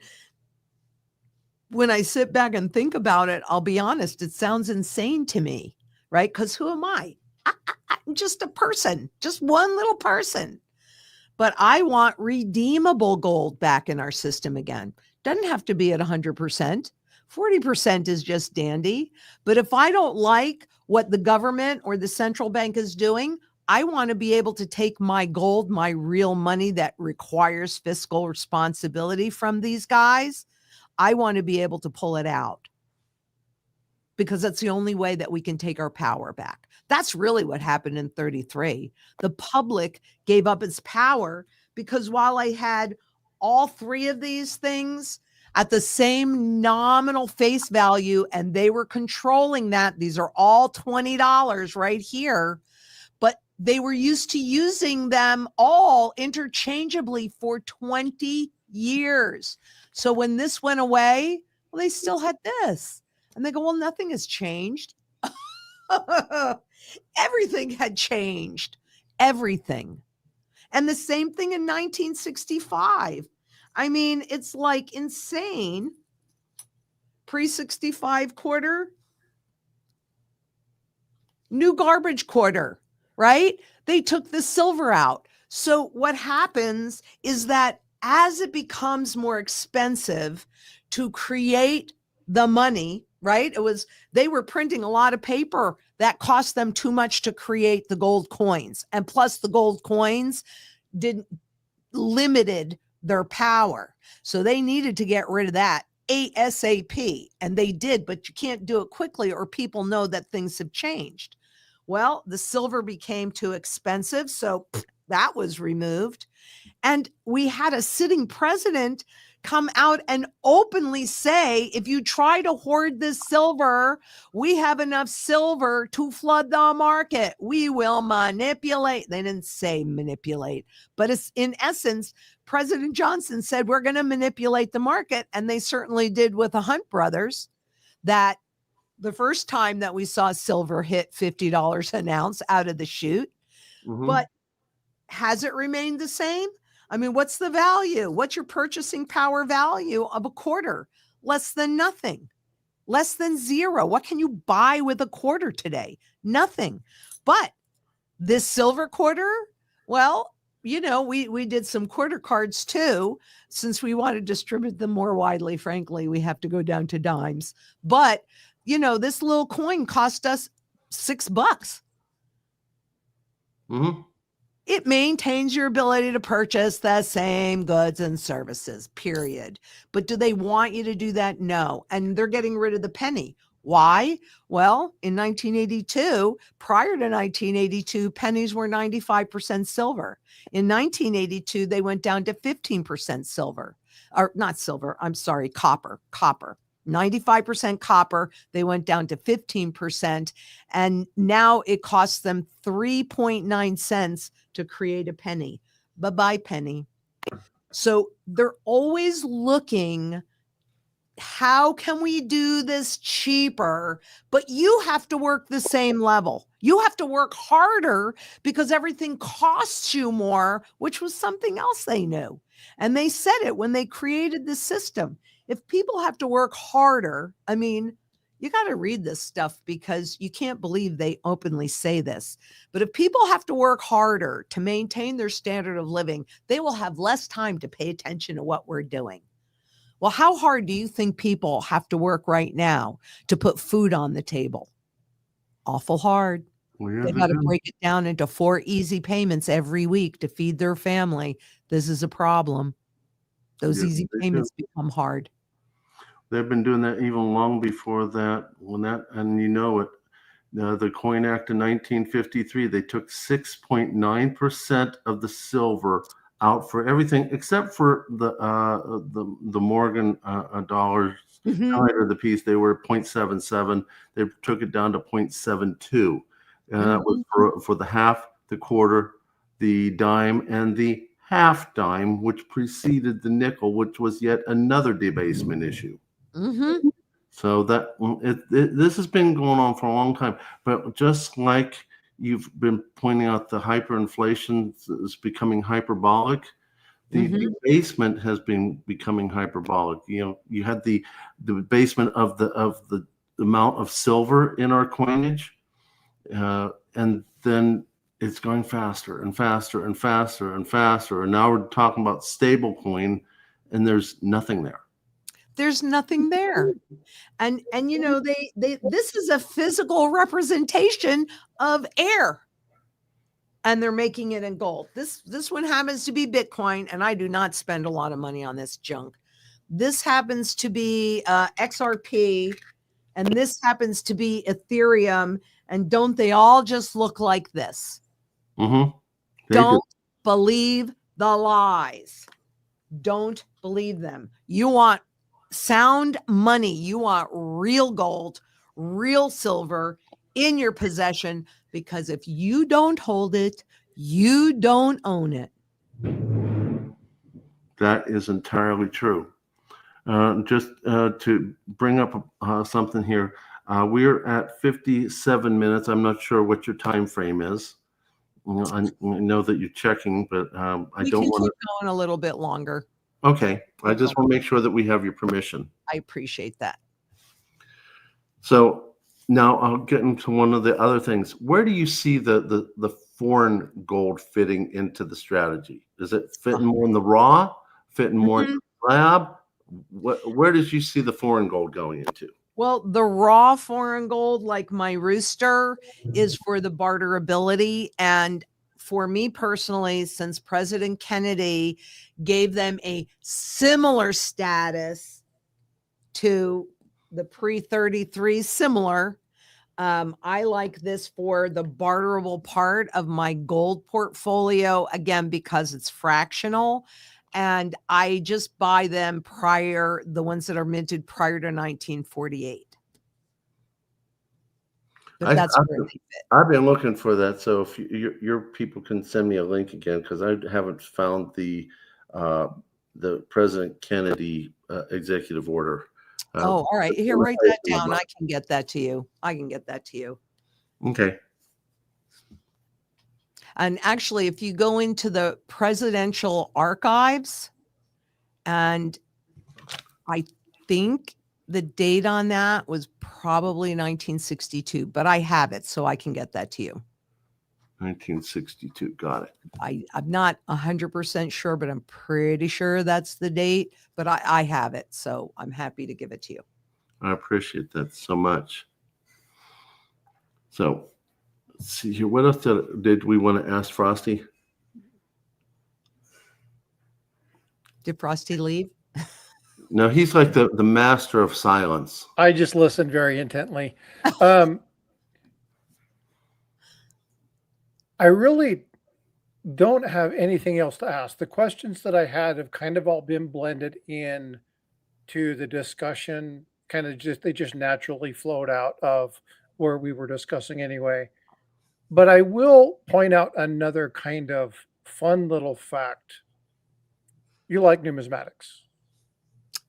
when I sit back and think about it, I'll be honest, it sounds insane to me, right? Because who am I? I'm just a person, just one little person. But I want redeemable gold back in our system again. Doesn't have to be at 100%. 40% is just dandy. But if I don't like what the government or the central bank is doing, I want to be able to take my gold, my real money that requires fiscal responsibility from these guys. I want to be able to pull it out, because that's the only way that we can take our power back. That's really what happened in 33. The public gave up its power, because while I had all three of these things at the same nominal face value, and they were controlling that, these are all $20 right here, but they were used to using them all interchangeably for 20 years. So when this went away, well, they still had this. And they go, well, nothing has changed. Everything had changed. Everything. And the same thing in 1965. I mean, it's like insane. Pre-65 quarter, new garbage quarter, right? They took the silver out. So what happens is that as it becomes more expensive to create the money, right? They were printing a lot of paper that cost them too much to create the gold coins. And plus the gold coins limited their power. So they needed to get rid of that ASAP. And they did, but you can't do it quickly or people know that things have changed. Well, the silver became too expensive, so that was removed. And we had a sitting president come out and openly say, if you try to hoard this silver, we have enough silver to flood the market. We will manipulate. They didn't say manipulate, but it's in essence, President Johnson said, we're going to manipulate the market. And they certainly did with the Hunt brothers. That the first time that we saw silver hit $50 an ounce out of the chute. But has it remained the same? I mean, what's the value? What's your purchasing power value of a quarter? Less than nothing, less than zero. What can you buy with a quarter today? Nothing. But this silver quarter, well, you know, we did some quarter cards too. Since we want to distribute them more widely, frankly, we have to go down to dimes. But, you know, this little coin cost us $6. It maintains your ability to purchase the same goods and services, period. But do they want you to do that? No. And they're getting rid of the penny. Why? Well, in 1982, prior to 1982, pennies were 95% silver. In 1982, they went down to 15% silver, or not silver, I'm sorry, copper. 95% copper. They went down to 15%. And now it costs them 3.9 cents to create a penny. Bye-bye penny. So they're always looking, how can we do this cheaper? But you have to work the same level. You have to work harder because everything costs you more, which was something else they knew. And they said it when they created the system. If people have to work harder, I mean, you got to read this stuff because you can't believe they openly say this. But if people have to work harder to maintain their standard of living, they will have less time to pay attention to what we're doing. Well, how hard do you think people have to work right now to put food on the table? Awful hard. They've got to break it down into 4 easy payments every week to feed their family. This is a problem. Those easy payments become hard. They've been doing that even long before that. And you know it. The Coin Act in 1953, they took 6.9% of the silver out for everything except for the Morgan dollars or the piece. They were 0.77. They took it down to 0.72. And that was for the half, the quarter, the dime, and the half dime, which preceded the nickel, which was yet another debasement issue. So that this has been going on for a long time. But just like you've been pointing out, the hyperinflation is becoming hyperbolic. The debasement has been becoming hyperbolic. You know, you had the debasement of the amount of silver in our coinage, and then it's going faster and faster and faster and faster. And now we're talking about stable coin, and there's nothing there. There's nothing there. And you know, they this is a physical representation of air. And they're making it in gold. This one happens to be Bitcoin, and I do not spend a lot of money on this junk. This happens to be XRP, and this happens to be Ethereum. And don't they all just look like this? Don't believe the lies. Don't believe them. You want sound money. You want real gold, real silver in your possession, because if you don't hold it, you don't own it. That is entirely true. Just to bring up something here, we're at 57 minutes. I'm not sure what your time frame is. I know that you're checking, but I don't want to keep going a little bit longer. Okay. I just want to make sure that we have your permission. I appreciate that. So now I'll get into one of the other things. Where do you see the foreign gold fitting into the strategy? Is it fitting more in the raw, fitting more in the lab? Where did you see the foreign gold going into? Well, the raw foreign gold, like my rooster, is for the barterability. And for me personally, since President Kennedy gave them a similar status to the pre-33 similar, I like this for the barterable part of my gold portfolio, again, because it's fractional. And I just buy them the ones that are minted prior to 1948. But that's where they fit. I've been looking for that. So if your people can send me a link again, because I haven't found the President Kennedy executive order. Oh, all right. Here, write that down. I can get that to you. Okay. And actually, if you go into the presidential archives, and I think the date on that was probably 1962, but I have it, so I can get that to you. 1962. Got it. I'm not 100% sure, but I'm pretty sure that's the date, but I have it, so I'm happy to give it to you. I appreciate that so much. So let's see here. What else did we want to ask Frosty? Did Frosty leave? No, he's like the master of silence. I just listened very intently. I really don't have anything else to ask. The questions that I had have kind of all been blended in to the discussion. They just naturally flowed out of where we were discussing anyway. But I will point out another kind of fun little fact. You like numismatics?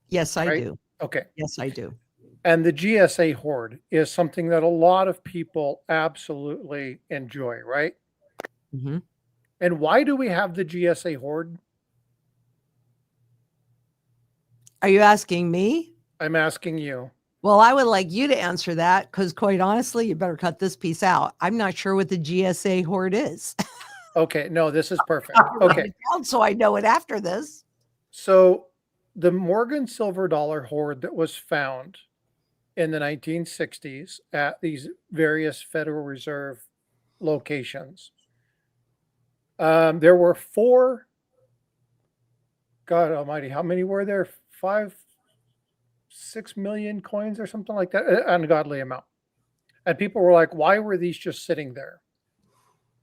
Yes, I right? do. Okay. Yes, I do. And the GSA hoard is something that a lot of people absolutely enjoy, right? Mm-hmm. And why do we have the GSA hoard? Are you asking me? I'm asking you. Well, I would like you to answer that, because quite honestly, you better cut this piece out. I'm not sure what the GSA hoard is. Okay, no, this is perfect. Okay. So I know it after this. So the Morgan silver dollar hoard that was found in the 1960s at these various Federal Reserve locations, there were 4, God almighty, how many were there? 6 million coins or something like that, an ungodly amount. And people were like, why were these just sitting there?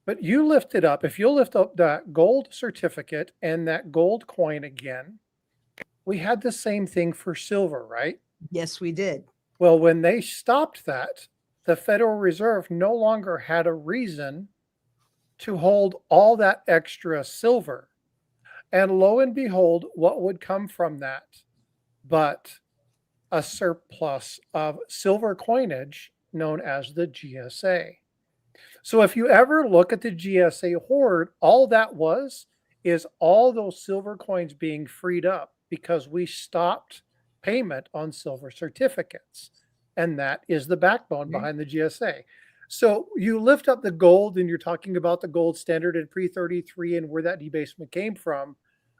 But if you lift up that gold certificate and that gold coin again, we had the same thing for silver, right? Yes, we did. Well, when they stopped that, the Federal Reserve no longer had a reason to hold all that extra silver. And lo and behold, what would come from that but a surplus of silver coinage known as the GSA. So if you ever look at the GSA hoard, all that is all those silver coins being freed up because we stopped payment on silver certificates. And that is the backbone behind the GSA. So you lift up the gold and you're talking about the gold standard in pre-33 and where that debasement came from.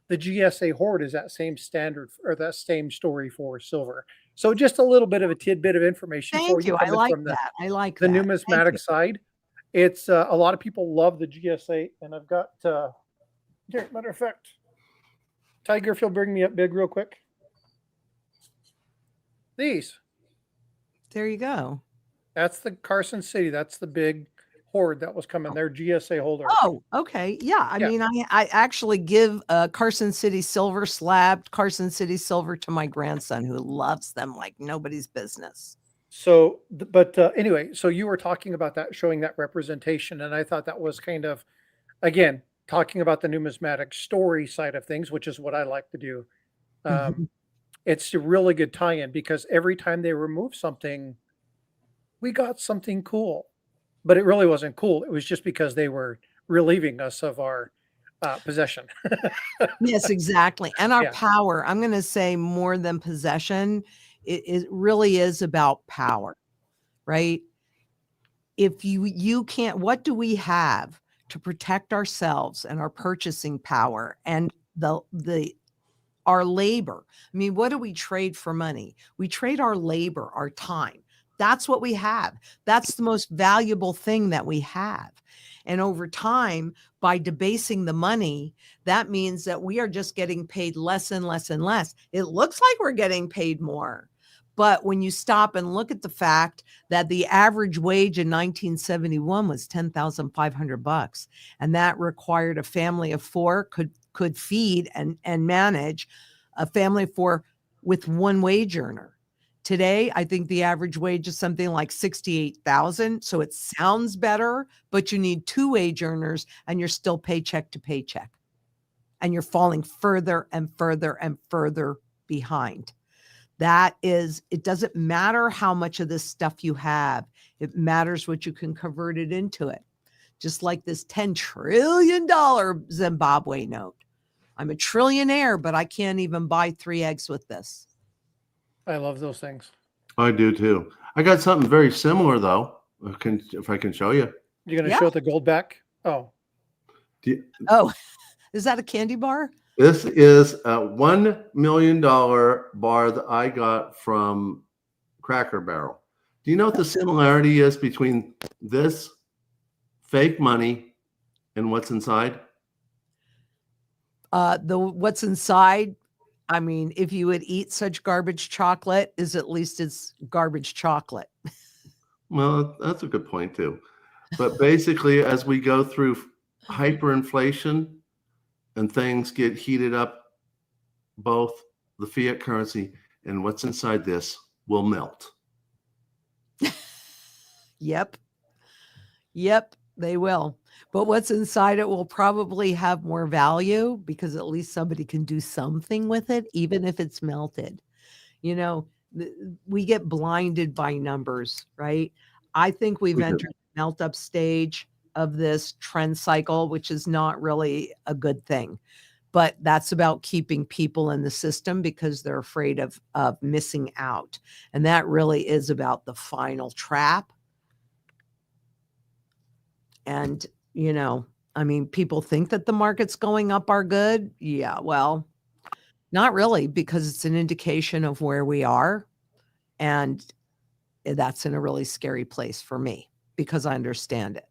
The GSA hoard is that same standard or that same story for silver. So just a little bit of a tidbit of information for you. I like that. I like the that. numismatic side. It's a lot of people love the GSA, and I've got here, matter of fact, Tiger, if you'll bring me up big real quick. These. There you go. That's the Carson City. That's the big hoard that was coming. Their GSA holder. Oh, okay. Yeah. I mean, I actually give Carson City silver slabbed Carson City silver to my grandson who loves them like nobody's business. So, but anyway, so you were talking about that, showing that representation. And I thought that was kind of, again, talking about the numismatic story side of things, which is what I like to do. It's a really good tie-in because every time they remove something, we got something cool. But it really wasn't cool. It was just because they were relieving us of our possession. Yes, exactly. And our Yeah. power, I'm going to say more than possession, it really is about power, right? If you can't, what do we have to protect ourselves and our purchasing power and the our labor? I mean, what do we trade for money? We trade our labor, our time. That's what we have. That's the most valuable thing that we have. And over time, by debasing the money, that means that we are just getting paid less and less and less. It looks like we're getting paid more. But when you stop and look at the fact that the average wage in 1971 was $10,500, and that required a family of four could feed and manage a family of four with one wage earner. Today, I think the average wage is something like 68,000. So it sounds better, but you need two wage earners and you're still paycheck to paycheck. And you're falling further and further and further behind. That is, it doesn't matter how much of this stuff you have. It matters what you can convert it into it. Just like this $10 trillion Zimbabwe note. I'm a trillionaire, but I can't even buy 3 eggs with this. I love those things. I do too. I got something very similar though. If I can show you. You're going to Yeah. show the gold back? Oh, Oh, is that a candy bar? This is a $1 million bar that I got from Cracker Barrel. Do you know what the similarity is between this fake money and what's inside? What's inside, I mean, if you would eat such garbage chocolate, is at least it's garbage chocolate. Well, that's a good point too. But basically, as we go through hyperinflation and things get heated up, both the fiat currency and what's inside this will melt. Yep, they will. But what's inside it will probably have more value because at least somebody can do something with it, even if it's melted. You know, we get blinded by numbers, right? I think we've We do. entered the melt up stage of this trend cycle, which is not really a good thing. But that's about keeping people in the system because they're afraid of missing out. And that really is about the final trap. And, you know, I mean, people think that the market's going up are good. Yeah, well, not really, because it's an indication of where we are. And that's in a really scary place for me because I understand it.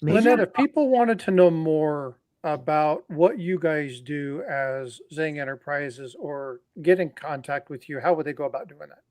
Lynette, if people wanted to know more about what you guys do as Zang Enterprises or get in contact with you, how would they go about doing that?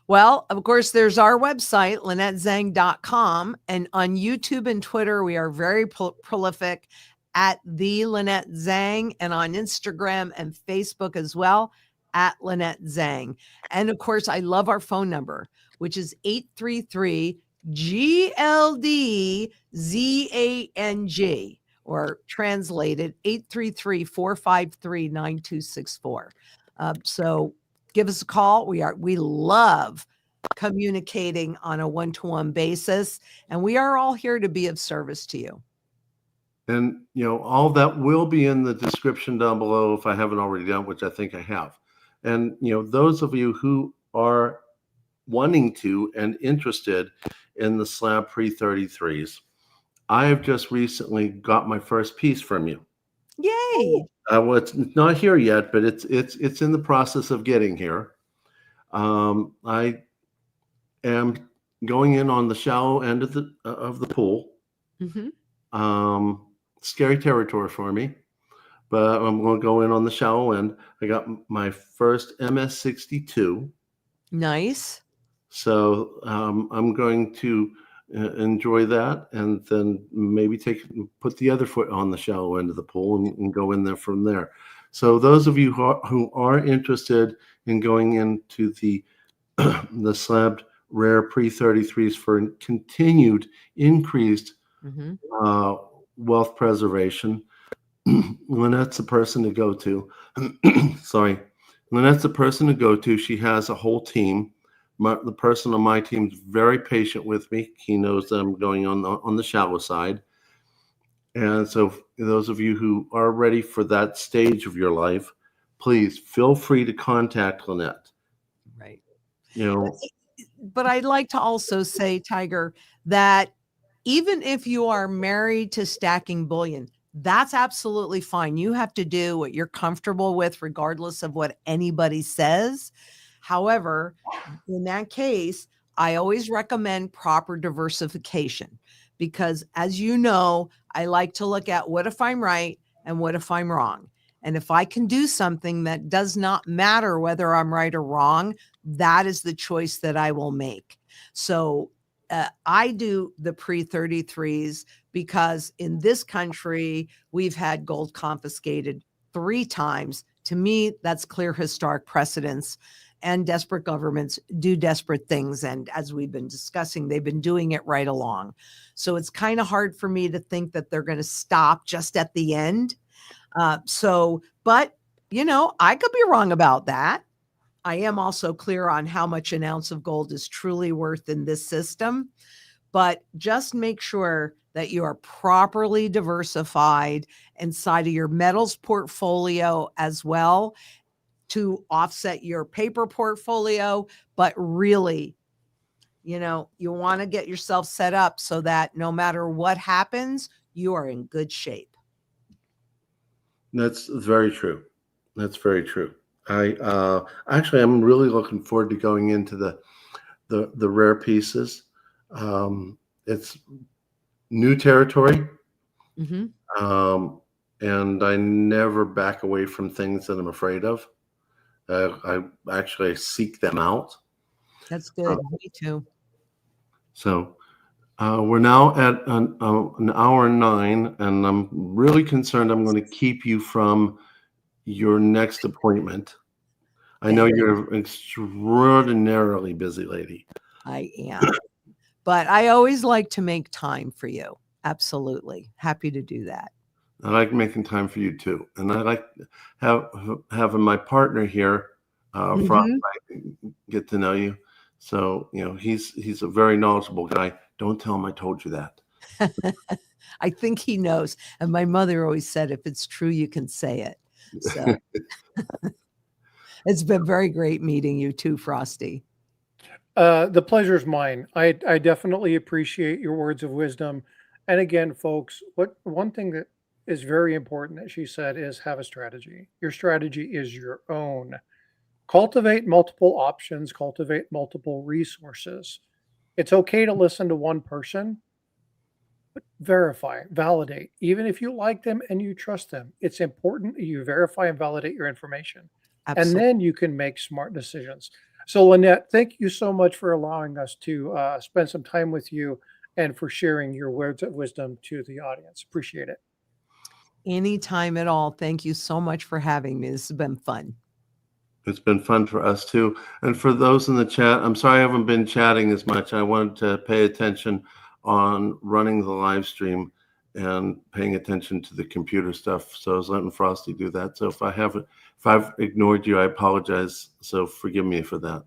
Well, of course, there's our website, LynetteZang.com. And on YouTube and Twitter, we are very prolific at the Lynette Zang, and on Instagram and Facebook as well at Lynette Zang. And of course, I love our phone number, which is 833-GLD-ZANG, or translated 833-453-9264. So give us a call. We love communicating on a one-to-one basis, and we are all here to be of service to you. And, you know, all that will be in the description down below if I haven't already done, which I think I have. And, you know, those of you who are wanting to and interested in the slab pre-33s, I have just recently got my first piece from you. Yay! Well, it's not here yet, but it's in the process of getting here. I am going in on the shallow end of the pool. Mm-hmm. Scary territory for me, but I'm going to go in on the shallow end. I got my first MS62. Nice. So I'm going to enjoy that, and then maybe put the other foot on the shallow end of the pool and go in there from there. So those of you who are interested in going into the the slabbed rare pre-33s for continued increased wealth preservation, Lynette's the person to go to. Sorry. Lynette's the person to go to. She has a whole team. The person on my team is very patient with me. He knows that I'm going on the shallow side. And so those of you who are ready for that stage of your life, please feel free to contact Lynette. Right. You know, But I'd like to also say, Tiger, that even if you are married to stacking bullion, that's absolutely fine. You have to do what you're comfortable with, regardless of what anybody says. However, in that case, I always recommend proper diversification because, as you know, I like to look at what if I'm right and what if I'm wrong. And if I can do something that does not matter whether I'm right or wrong, that is the choice that I will make. So I do the pre-33s because in this country, we've had gold confiscated 3 times. To me, that's clear historic precedence. And desperate governments do desperate things. And as we've been discussing, they've been doing it right along. So it's kind of hard for me to think that they're going to stop just at the end. But, I could be wrong about that. I am also clear on how much an ounce of gold is truly worth in this system. But just make sure that you are properly diversified inside of your metals portfolio as well to offset your paper portfolio. But really, you want to get yourself set up so that no matter what happens, you are in good shape. that's very true. That's very true. I'm really looking forward to going into the rare pieces. It's new territory. And I never back away from things that I'm afraid of. I actually seek them out. That's good. Me too. So we're now at an hour and 9, and I'm really concerned I'm going to keep you from your next appointment. I know you're an extraordinarily busy lady. I am. But I always like to make time for you. Absolutely. Happy to do that. I like making time for you too. And I like having my partner here, Frostbyte, get to know you. So, he's a very knowledgeable guy. Don't tell him I told you that. I think he knows. And my mother always said, if it's true, you can say it. So it's been very great meeting you too, Frosty. The pleasure is mine. I definitely appreciate your words of wisdom. And again, folks, one thing that is very important that she said is have a strategy. Your strategy is your own. Cultivate multiple options, cultivate multiple resources. It's okay to listen to one person, but verify, validate. Even if you like them and you trust them, it's important that you verify and validate your information. Absolutely. And then you can make smart decisions. So, Lynette, thank you so much for allowing us to spend some time with you and for sharing your words of wisdom to the audience. Appreciate it. Anytime at all. Thank you so much for having me. This has been fun. It's been fun for us too. And for those in the chat, I'm sorry I haven't been chatting as much. I wanted to pay attention on running the live stream and paying attention to the computer stuff. So I was letting Frosty do that. So if I've ignored you, I apologize. So forgive me for that.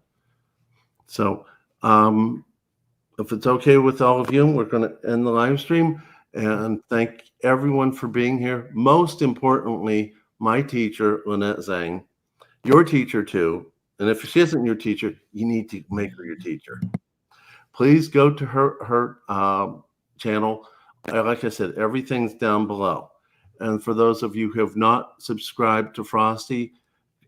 So if it's okay with all of you, we're going to end the live stream and thank everyone for being here. Most importantly, my teacher, Lynette Zang, your teacher too. And if she isn't your teacher, you need to make her your teacher. Please go to her channel. Like I said, everything's down below. And for those of you who have not subscribed to Frosty,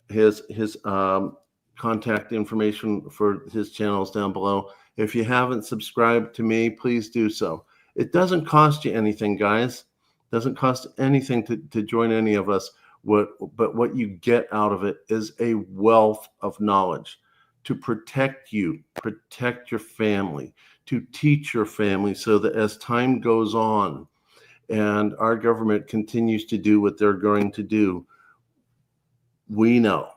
his contact information for his channel is down below. If you haven't subscribed to me, please do so. It doesn't cost you anything, guys. It doesn't cost anything to join any of us. But what you get out of it is a wealth of knowledge to protect you, protect your family, to teach your family so that as time goes on and our government continues to do what they're going to do, we know,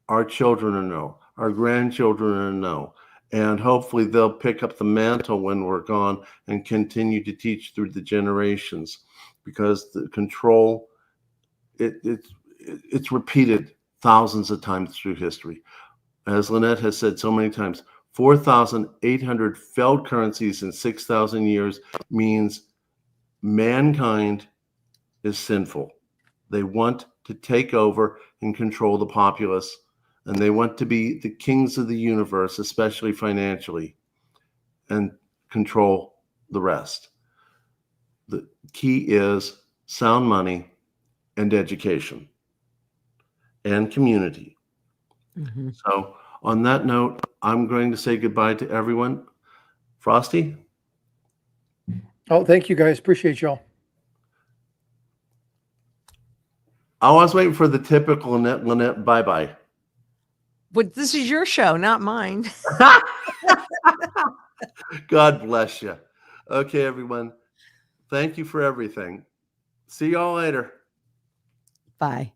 our children will know, our grandchildren will know, and hopefully they'll pick up the mantle when we're gone and continue to teach through the generations, because the control, it's repeated thousands of times through history. As Lynette has said so many times, 4,800 failed currencies in 6,000 years means mankind is sinful. They want to take over and control the populace, and they want to be the kings of the universe, especially financially, and control the rest. The key is sound money and education and community. Mm-hmm. So on that note, I'm going to say goodbye to everyone. Frosty? Oh, thank you guys. Appreciate y'all. I was waiting for the typical Lynette bye-bye. But this is your show, not mine. God bless you. Okay, everyone. Thank you for everything. See y'all later. Bye.